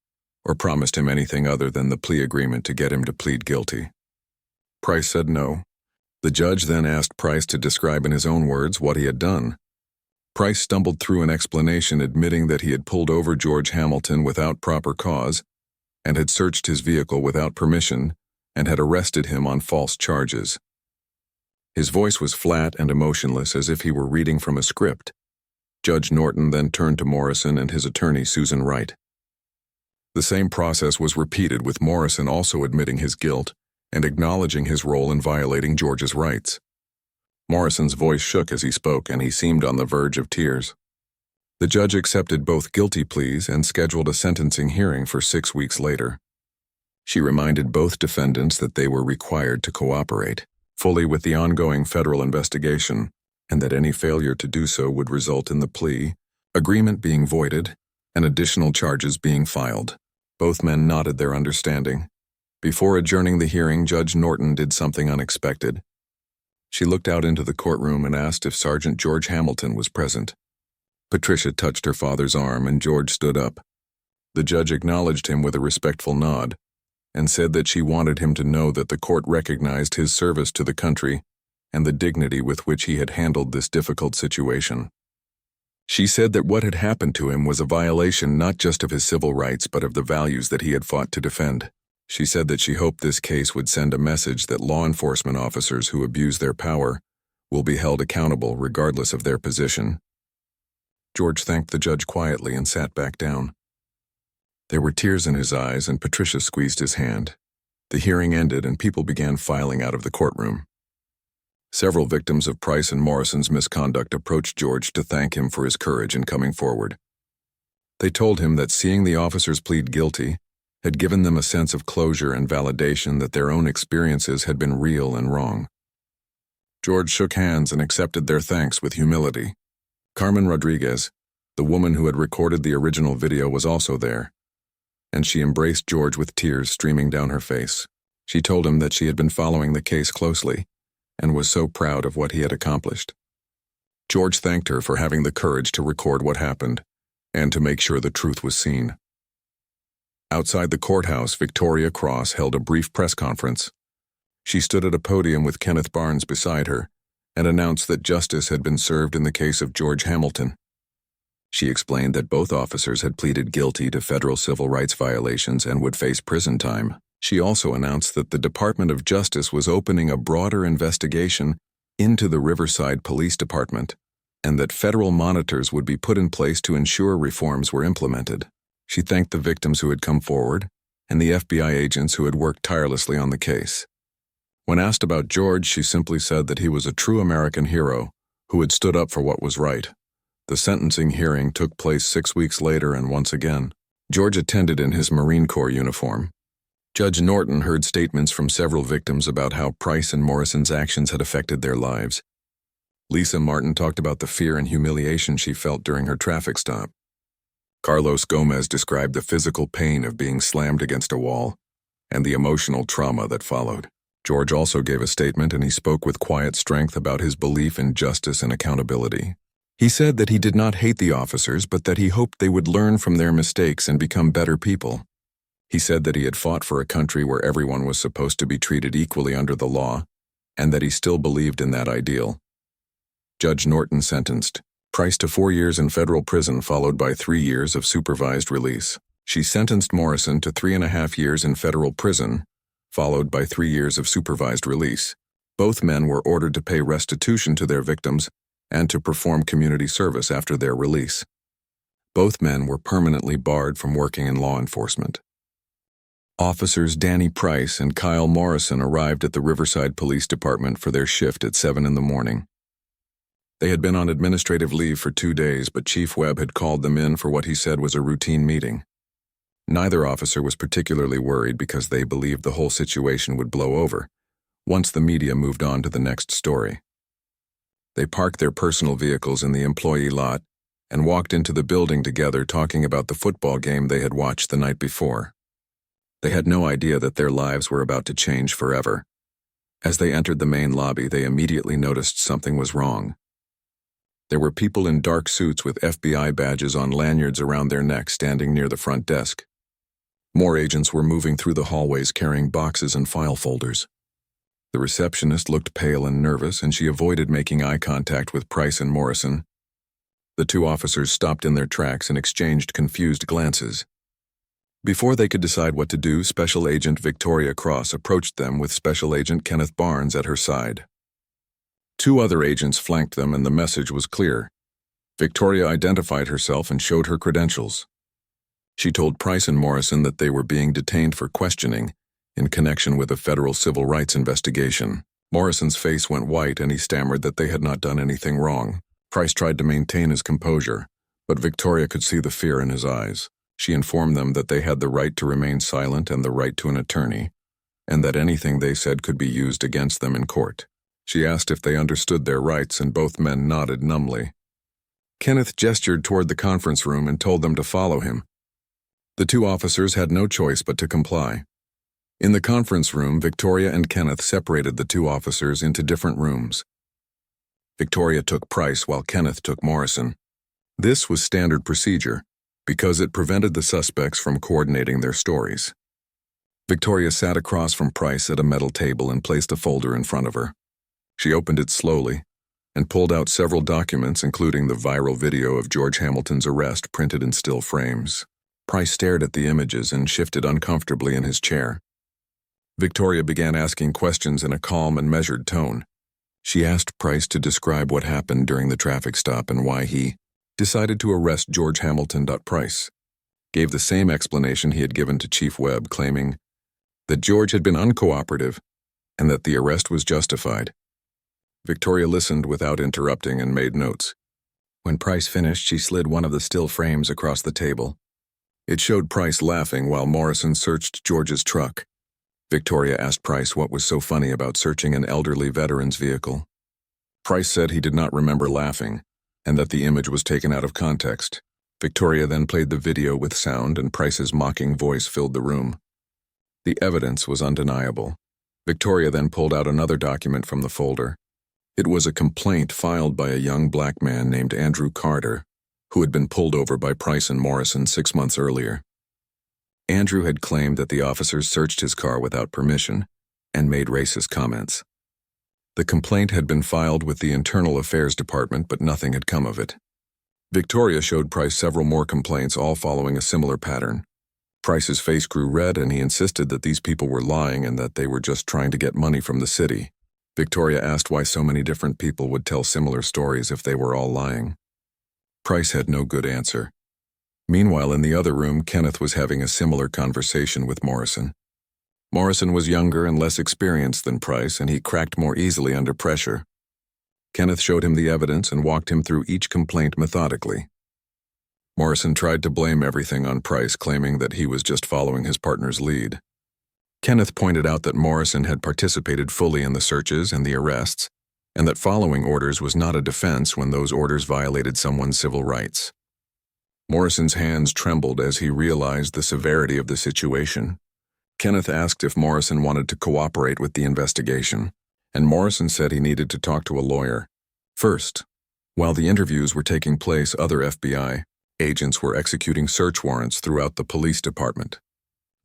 or promised him anything other than the plea agreement to get him to plead guilty. Price said no. The judge then asked Price to describe in his own words what he had done. Price stumbled through an explanation admitting that he had pulled over George Hamilton without proper cause and had searched his vehicle without permission and had arrested him on false charges. His voice was flat and emotionless, as if he were reading from a script. Judge Norton then turned to Morrison and his attorney, Susan Wright. The same process was repeated, with Morrison also admitting his guilt and acknowledging his role in violating George's rights. Morrison's voice shook as he spoke, and he seemed on the verge of tears. The judge accepted both guilty pleas and scheduled a sentencing hearing for 6 weeks later. She reminded both defendants that they were required to cooperate fully with the ongoing federal investigation, and that any failure to do so would result in the plea agreement being voided and additional charges being filed. Both men nodded their understanding. Before adjourning the hearing, Judge Norton did something unexpected. She looked out into the courtroom and asked if Sergeant George Hamilton was present. Patricia touched her father's arm, and George stood up. The judge acknowledged him with a respectful nod and said that she wanted him to know that the court recognized his service to the country and the dignity with which he had handled this difficult situation. She said that what had happened to him was a violation not just of his civil rights but of the values that he had fought to defend. She said that she hoped this case would send a message that law enforcement officers who abuse their power will be held accountable regardless of their position. George thanked the judge quietly and sat back down. There were tears in his eyes, and Patricia squeezed his hand. The hearing ended, and people began filing out of the courtroom. Several victims of Price and Morrison's misconduct approached George to thank him for his courage in coming forward. They told him that seeing the officers plead guilty had given them a sense of closure and validation that their own experiences had been real and wrong. George shook hands and accepted their thanks with humility. Carmen Rodriguez, the woman who had recorded the original video, was also there, and she embraced George with tears streaming down her face. She told him that she had been following the case closely and was so proud of what he had accomplished. George thanked her for having the courage to record what happened and to make sure the truth was seen. Outside the courthouse, Victoria Cross held a brief press conference. She stood at a podium with Kenneth Barnes beside her and announced that justice had been served in the case of George Hamilton. She explained that both officers had pleaded guilty to federal civil rights violations and would face prison time. She also announced that the Department of Justice was opening a broader investigation into the Riverside Police Department, and that federal monitors would be put in place to ensure reforms were implemented. She thanked the victims who had come forward and the FBI agents who had worked tirelessly on the case. When asked about George, she simply said that he was a true American hero who had stood up for what was right. The sentencing hearing took place 6 weeks later, and once again, George attended in his Marine Corps uniform. Judge Norton heard statements from several victims about how Price and Morrison's actions had affected their lives. Lisa Martin talked about the fear and humiliation she felt during her traffic stop. Carlos Gomez described the physical pain of being slammed against a wall and the emotional trauma that followed. George also gave a statement, and he spoke with quiet strength about his belief in justice and accountability. He said that he did not hate the officers, but that he hoped they would learn from their mistakes and become better people. He said that he had fought for a country where everyone was supposed to be treated equally under the law, and that he still believed in that ideal. Judge Norton sentenced Price to 4 years in federal prison, followed by 3 years of supervised release. She sentenced Morrison to 3.5 years in federal prison, followed by 3 years of supervised release. Both men were ordered to pay restitution to their victims and to perform community service after their release. Both men were permanently barred from working in law enforcement. Officers Danny Price and Kyle Morrison arrived at the Riverside Police Department for their shift at 7 in the morning. They had been on administrative leave for 2 days, but Chief Webb had called them in for what he said was a routine meeting. Neither officer was particularly worried because they believed the whole situation would blow over once the media moved on to the next story. They parked their personal vehicles in the employee lot and walked into the building together, talking about the football game they had watched the night before. They had no idea that their lives were about to change forever. As they entered the main lobby, they immediately noticed something was wrong. There were people in dark suits with FBI badges on lanyards around their necks standing near the front desk. More agents were moving through the hallways carrying boxes and file folders. The receptionist looked pale and nervous, and she avoided making eye contact with Price and Morrison. The two officers stopped in their tracks and exchanged confused glances. Before they could decide what to do, Special Agent Victoria Cross approached them with Special Agent Kenneth Barnes at her side. Two other agents flanked them, and the message was clear. Victoria identified herself and showed her credentials. She told Price and Morrison that they were being detained for questioning in connection with a federal civil rights investigation. Morrison's face went white, and he stammered that they had not done anything wrong. Price tried to maintain his composure, but Victoria could see the fear in his eyes. She informed them that they had the right to remain silent and the right to an attorney, and that anything they said could be used against them in court. She asked if they understood their rights, and both men nodded numbly. Kenneth gestured toward the conference room and told them to follow him. The two officers had no choice but to comply. In the conference room, Victoria and Kenneth separated the two officers into different rooms. Victoria took Price while Kenneth took Morrison. This was standard procedure, because it prevented the suspects from coordinating their stories. Victoria sat across from Price at a metal table and placed a folder in front of her. She opened it slowly and pulled out several documents, including the viral video of George Hamilton's arrest printed in still frames. Price stared at the images and shifted uncomfortably in his chair. Victoria began asking questions in a calm and measured tone. She asked Price to describe what happened during the traffic stop and why he decided to arrest George Hamilton. Price gave the same explanation he had given to Chief Webb, claiming that George had been uncooperative and that the arrest was justified. Victoria listened without interrupting and made notes. When Price finished, she slid one of the still frames across the table. It showed Price laughing while Morrison searched George's truck. Victoria asked Price what was so funny about searching an elderly veteran's vehicle. Price said he did not remember laughing, and that the image was taken out of context. Victoria then played the video with sound, and Price's mocking voice filled the room. The evidence was undeniable. Victoria then pulled out another document from the folder. It was a complaint filed by a young black man named Andrew Carter, who had been pulled over by Price and Morrison 6 months earlier. Andrew had claimed that the officers searched his car without permission and made racist comments. The complaint had been filed with the Internal Affairs Department, but nothing had come of it. Victoria showed Price several more complaints, all following a similar pattern. Price's face grew red, and he insisted that these people were lying and that they were just trying to get money from the city. Victoria asked why so many different people would tell similar stories if they were all lying. Price had no good answer. Meanwhile, in the other room, Kenneth was having a similar conversation with Morrison. Morrison was younger and less experienced than Price, and he cracked more easily under pressure. Kenneth showed him the evidence and walked him through each complaint methodically. Morrison tried to blame everything on Price, claiming that he was just following his partner's lead. Kenneth pointed out that Morrison had participated fully in the searches and the arrests, and that following orders was not a defense when those orders violated someone's civil rights. Morrison's hands trembled as he realized the severity of the situation. Kenneth asked if Morrison wanted to cooperate with the investigation, and Morrison said he needed to talk to a lawyer. First, while the interviews were taking place, other FBI agents were executing search warrants throughout the police department.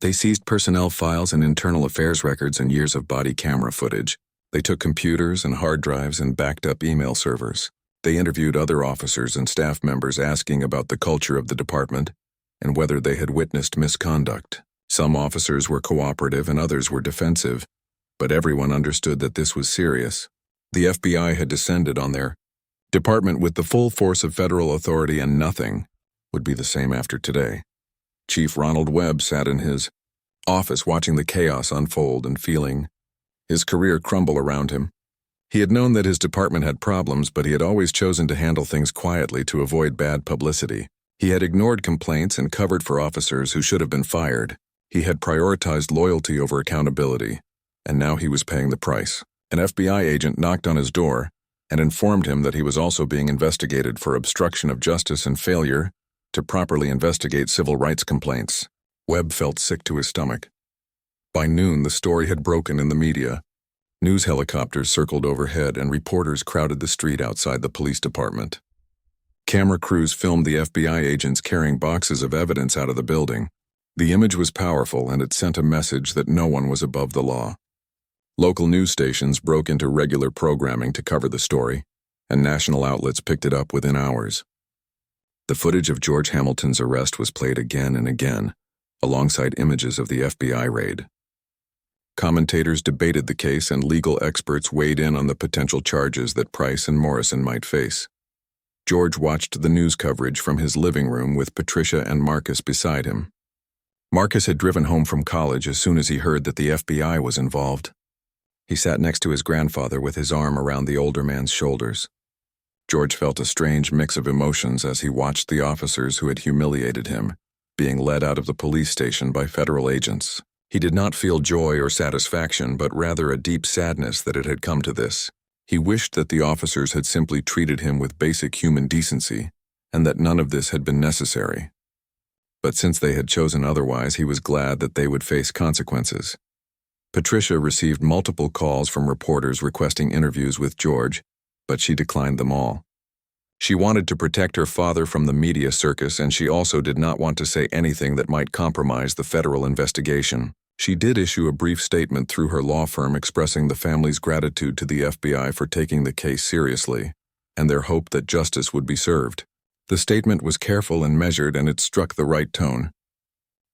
They seized personnel files and internal affairs records and years of body camera footage. They took computers and hard drives and backed up email servers. They interviewed other officers and staff members, asking about the culture of the department and whether they had witnessed misconduct. Some officers were cooperative and others were defensive, but everyone understood that this was serious. The FBI had descended on their department with the full force of federal authority, and nothing would be the same after today. Chief Ronald Webb sat in his office watching the chaos unfold and feeling his career crumble around him. He had known that his department had problems, but he had always chosen to handle things quietly to avoid bad publicity. He had ignored complaints and covered for officers who should have been fired. He had prioritized loyalty over accountability, and now he was paying the price. An FBI agent knocked on his door and informed him that he was also being investigated for obstruction of justice and failure to properly investigate civil rights complaints. Webb felt sick to his stomach. By noon, the story had broken in the media. News helicopters circled overhead, and reporters crowded the street outside the police department. Camera crews filmed the FBI agents carrying boxes of evidence out of the building. The image was powerful, and it sent a message that no one was above the law. Local news stations broke into regular programming to cover the story, and national outlets picked it up within hours. The footage of George Hamilton's arrest was played again and again, alongside images of the FBI raid. Commentators debated the case and legal experts weighed in on the potential charges that Price and Morrison might face. George watched the news coverage from his living room with Patricia and Marcus beside him. Marcus had driven home from college as soon as he heard that the FBI was involved. He sat next to his grandfather with his arm around the older man's shoulders. George felt a strange mix of emotions as he watched the officers who had humiliated him being led out of the police station by federal agents. He did not feel joy or satisfaction, but rather a deep sadness that it had come to this. He wished that the officers had simply treated him with basic human decency, and that none of this had been necessary. But since they had chosen otherwise, he was glad that they would face consequences. Patricia received multiple calls from reporters requesting interviews with George, but she declined them all. She wanted to protect her father from the media circus, and she also did not want to say anything that might compromise the federal investigation. She did issue a brief statement through her law firm expressing the family's gratitude to the FBI for taking the case seriously, and their hope that justice would be served. The statement was careful and measured, and it struck the right tone.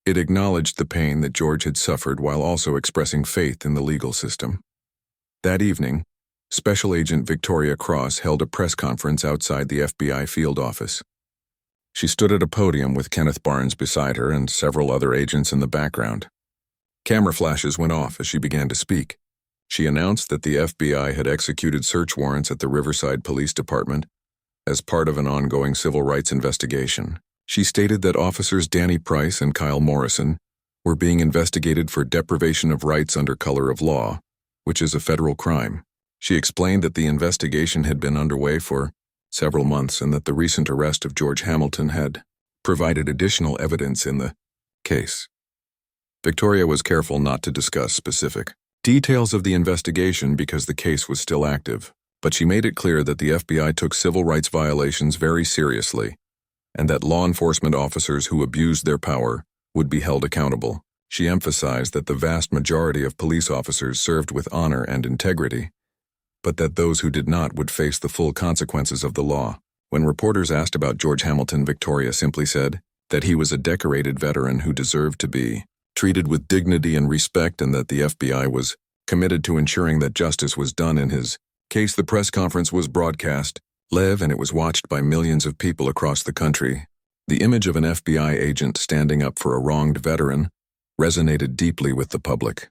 It acknowledged the pain that George had suffered while also expressing faith in the legal system. That evening, Special Agent Victoria Cross held a press conference outside the FBI field office. She stood at a podium with Kenneth Barnes beside her and several other agents in the background. Camera flashes went off as she began to speak. She announced that the FBI had executed search warrants at the Riverside Police Department as part of an ongoing civil rights investigation. She stated that officers Danny Price and Kyle Morrison were being investigated for deprivation of rights under color of law, which is a federal crime. She explained that the investigation had been underway for several months and that the recent arrest of George Hamilton had provided additional evidence in the case. Victoria was careful not to discuss specific details of the investigation because the case was still active, but she made it clear that the FBI took civil rights violations very seriously and that law enforcement officers who abused their power would be held accountable. She emphasized that the vast majority of police officers served with honor and integrity, but that those who did not would face the full consequences of the law. When reporters asked about George Hamilton, Victoria simply said that he was a decorated veteran who deserved to be treated with dignity and respect, and that the FBI was committed to ensuring that justice was done in his case. The press conference was broadcast live, and it was watched by millions of people across the country. The image of an FBI agent standing up for a wronged veteran resonated deeply with the public.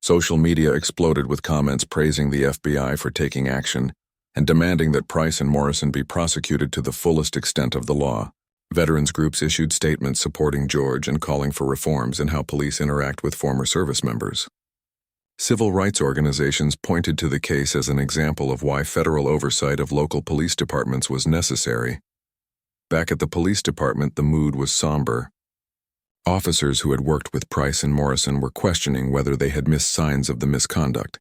Social media exploded with comments praising the FBI for taking action and demanding that Price and Morrison be prosecuted to the fullest extent of the law. Veterans groups issued statements supporting George and calling for reforms in how police interact with former service members. Civil rights organizations pointed to the case as an example of why federal oversight of local police departments was necessary. Back at the police department, the mood was somber. Officers who had worked with Price and Morrison were questioning whether they had missed signs of the misconduct.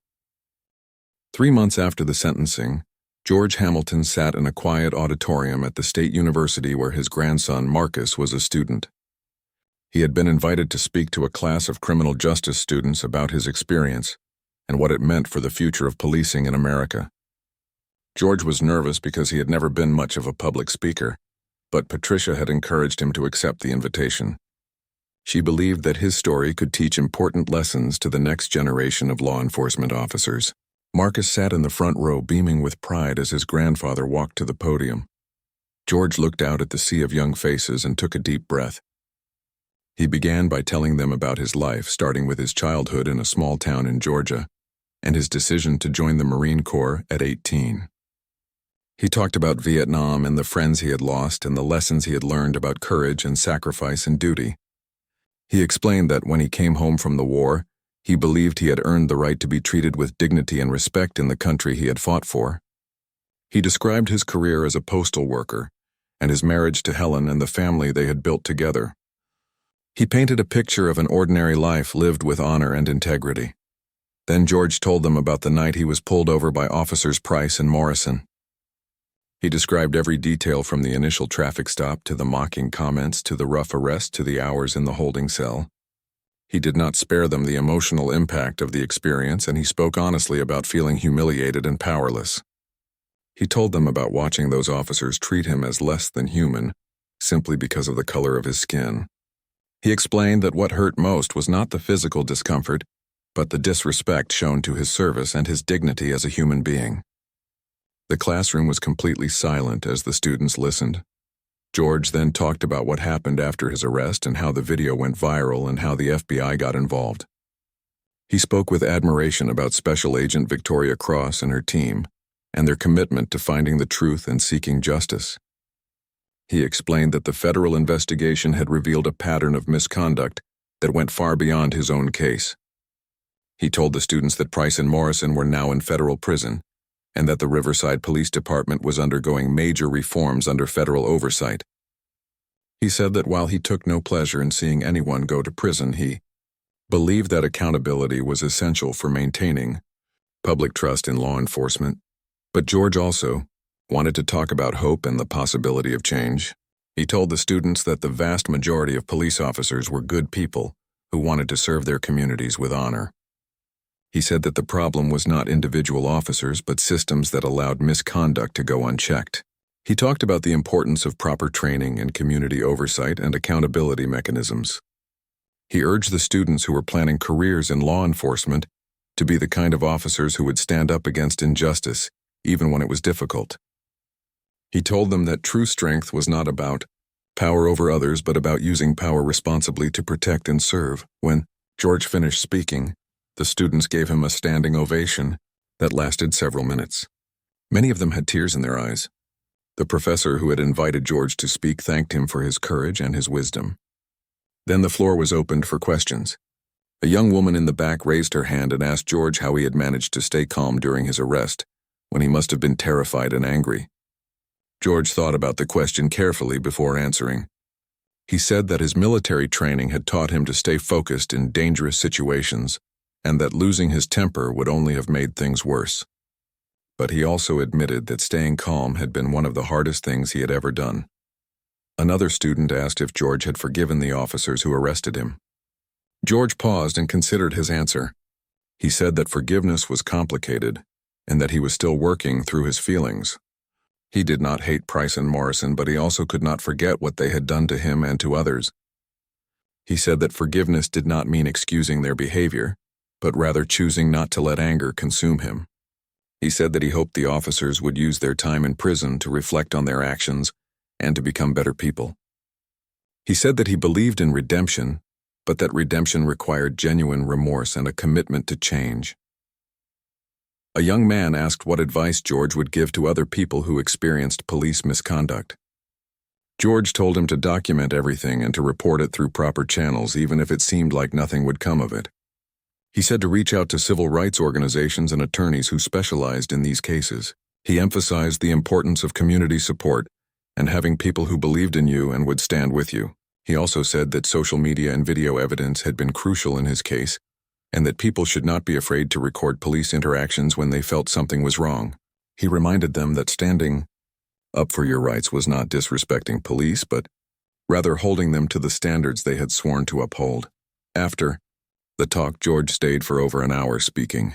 3 months after the sentencing, George Hamilton sat in a quiet auditorium at the state university where his grandson Marcus was a student. He had been invited to speak to a class of criminal justice students about his experience and what it meant for the future of policing in America. George was nervous because he had never been much of a public speaker, but Patricia had encouraged him to accept the invitation. She believed that his story could teach important lessons to the next generation of law enforcement officers. Marcus sat in the front row beaming with pride as his grandfather walked to the podium. George looked out at the sea of young faces and took a deep breath. He began by telling them about his life, starting with his childhood in a small town in Georgia and his decision to join the Marine Corps at 18. He talked about Vietnam and the friends he had lost and the lessons he had learned about courage and sacrifice and duty. He explained that when he came home from the war, he believed he had earned the right to be treated with dignity and respect in the country he had fought for. He described his career as a postal worker and his marriage to Helen and the family they had built together. He painted a picture of an ordinary life lived with honor and integrity. Then George told them about the night he was pulled over by officers Price and Morrison. He described every detail from the initial traffic stop to the mocking comments to the rough arrest to the hours in the holding cell. He did not spare them the emotional impact of the experience, and he spoke honestly about feeling humiliated and powerless. He told them about watching those officers treat him as less than human, simply because of the color of his skin. He explained that what hurt most was not the physical discomfort, but the disrespect shown to his service and his dignity as a human being. The classroom was completely silent as the students listened. George then talked about what happened after his arrest and how the video went viral and how the FBI got involved. He spoke with admiration about Special Agent Victoria Cross and her team, and their commitment to finding the truth and seeking justice. He explained that the federal investigation had revealed a pattern of misconduct that went far beyond his own case. He told the students that Price and Morrison were now in federal prison, and that the Riverside Police Department was undergoing major reforms under federal oversight. He said that while he took no pleasure in seeing anyone go to prison, he believed that accountability was essential for maintaining public trust in law enforcement. But George also wanted to talk about hope and the possibility of change. He told the students that the vast majority of police officers were good people who wanted to serve their communities with honor. He said that the problem was not individual officers, but systems that allowed misconduct to go unchecked. He talked about the importance of proper training and community oversight and accountability mechanisms. He urged the students who were planning careers in law enforcement to be the kind of officers who would stand up against injustice, even when it was difficult. He told them that true strength was not about power over others, but about using power responsibly to protect and serve. When George finished speaking, the students gave him a standing ovation that lasted several minutes. Many of them had tears in their eyes. The professor who had invited George to speak thanked him for his courage and his wisdom. Then the floor was opened for questions. A young woman in the back raised her hand and asked George how he had managed to stay calm during his arrest, when he must have been terrified and angry. George thought about the question carefully before answering. He said that his military training had taught him to stay focused in dangerous situations, and that losing his temper would only have made things worse. But he also admitted that staying calm had been one of the hardest things he had ever done. Another student asked if George had forgiven the officers who arrested him. George paused and considered his answer. He said that forgiveness was complicated, and that he was still working through his feelings. He did not hate Price and Morrison, but he also could not forget what they had done to him and to others. He said that forgiveness did not mean excusing their behavior, but rather choosing not to let anger consume him. He said that he hoped the officers would use their time in prison to reflect on their actions and to become better people. He said that he believed in redemption, but that redemption required genuine remorse and a commitment to change. A young man asked what advice George would give to other people who experienced police misconduct. George told him to document everything and to report it through proper channels, even if it seemed like nothing would come of it. He said to reach out to civil rights organizations and attorneys who specialized in these cases. He emphasized the importance of community support and having people who believed in you and would stand with you. He also said that social media and video evidence had been crucial in his case, and that people should not be afraid to record police interactions when they felt something was wrong. He reminded them that standing up for your rights was not disrespecting police, but rather holding them to the standards they had sworn to uphold. After the talk, George stayed for over an hour speaking,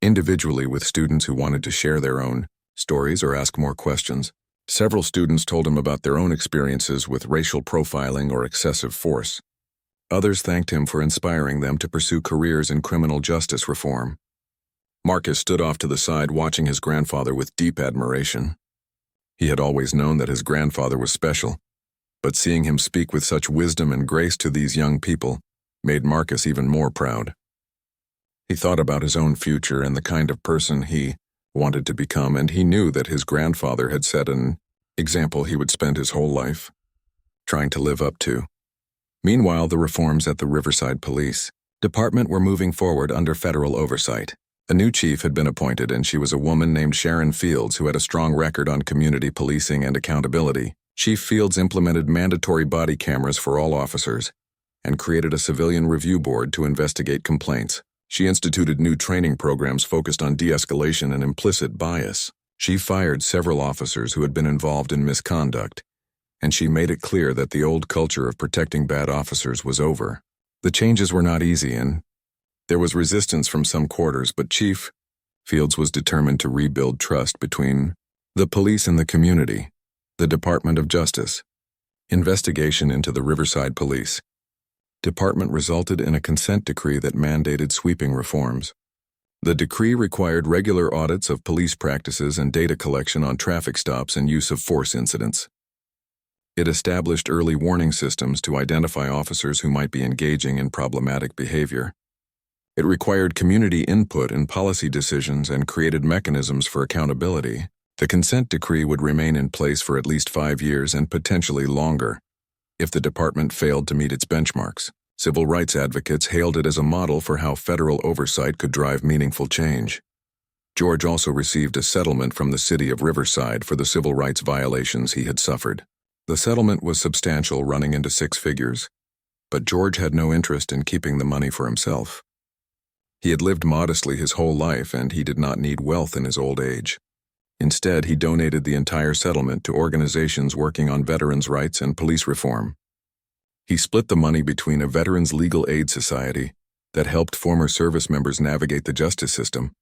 individually with students who wanted to share their own stories or ask more questions. Several students told him about their own experiences with racial profiling or excessive force. Others thanked him for inspiring them to pursue careers in criminal justice reform. Marcus stood off to the side watching his grandfather with deep admiration. He had always known that his grandfather was special, but seeing him speak with such wisdom and grace to these young people made Marcus even more proud. He thought about his own future and the kind of person he wanted to become, and he knew that his grandfather had set an example he would spend his whole life trying to live up to. Meanwhile, the reforms at the Riverside Police Department were moving forward under federal oversight. A new chief had been appointed, and she was a woman named Sharon Fields who had a strong record on community policing and accountability. Chief Fields implemented mandatory body cameras for all officers and created a civilian review board to investigate complaints. She instituted new training programs focused on de-escalation and implicit bias. She fired several officers who had been involved in misconduct, and she made it clear that the old culture of protecting bad officers was over. The changes were not easy, and there was resistance from some quarters, but Chief Fields was determined to rebuild trust between the police and the community. The Department of Justice. Investigation into the Riverside Police Department resulted in a consent decree that mandated sweeping reforms. The decree required regular audits of police practices and data collection on traffic stops and use of force incidents. It established early warning systems to identify officers who might be engaging in problematic behavior. It required community input in policy decisions and created mechanisms for accountability. The consent decree would remain in place for at least 5 years and potentially longer if the department failed to meet its benchmarks. Civil rights advocates hailed it as a model for how federal oversight could drive meaningful change. George also received a settlement from the city of Riverside for the civil rights violations he had suffered. The settlement was substantial, running into 6 figures, but George had no interest in keeping the money for himself. He had lived modestly his whole life, and he did not need wealth in his old age. Instead, he donated the entire settlement to organizations working on veterans' rights and police reform. He split the money between a Veterans Legal Aid Society that helped former service members navigate the justice system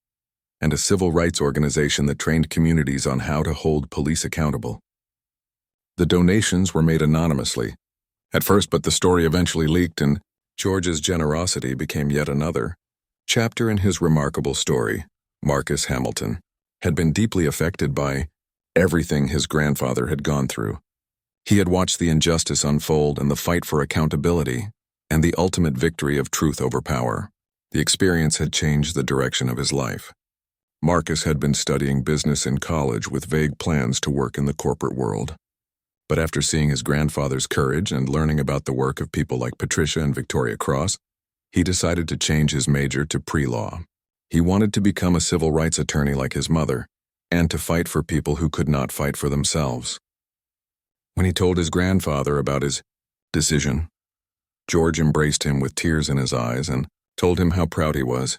and a civil rights organization that trained communities on how to hold police accountable. The donations were made anonymously at first, but the story eventually leaked, and George's generosity became yet another chapter in his remarkable story. Marcus Hamilton had been deeply affected by everything his grandfather had gone through. He had watched the injustice unfold and the fight for accountability and the ultimate victory of truth over power. The experience had changed the direction of his life. Marcus had been studying business in college with vague plans to work in the corporate world. But after seeing his grandfather's courage and learning about the work of people like Patricia and Victoria Cross, he decided to change his major to pre-law. He wanted to become a civil rights attorney like his mother, and to fight for people who could not fight for themselves. When he told his grandfather about his decision, George embraced him with tears in his eyes and told him how proud he was.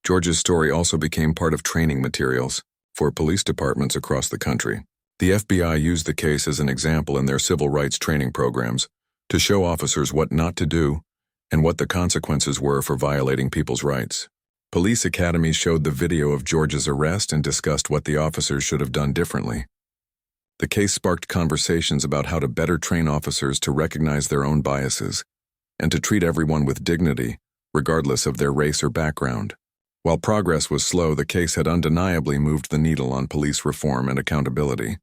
George's story also became part of training materials for police departments across the country. The FBI used the case as an example in their civil rights training programs to show officers what not to do and what the consequences were for violating people's rights. Police academies showed the video of George's arrest and discussed what the officers should have done differently. The case sparked conversations about how to better train officers to recognize their own biases and to treat everyone with dignity, regardless of their race or background. While progress was slow, the case had undeniably moved the needle on police reform and accountability.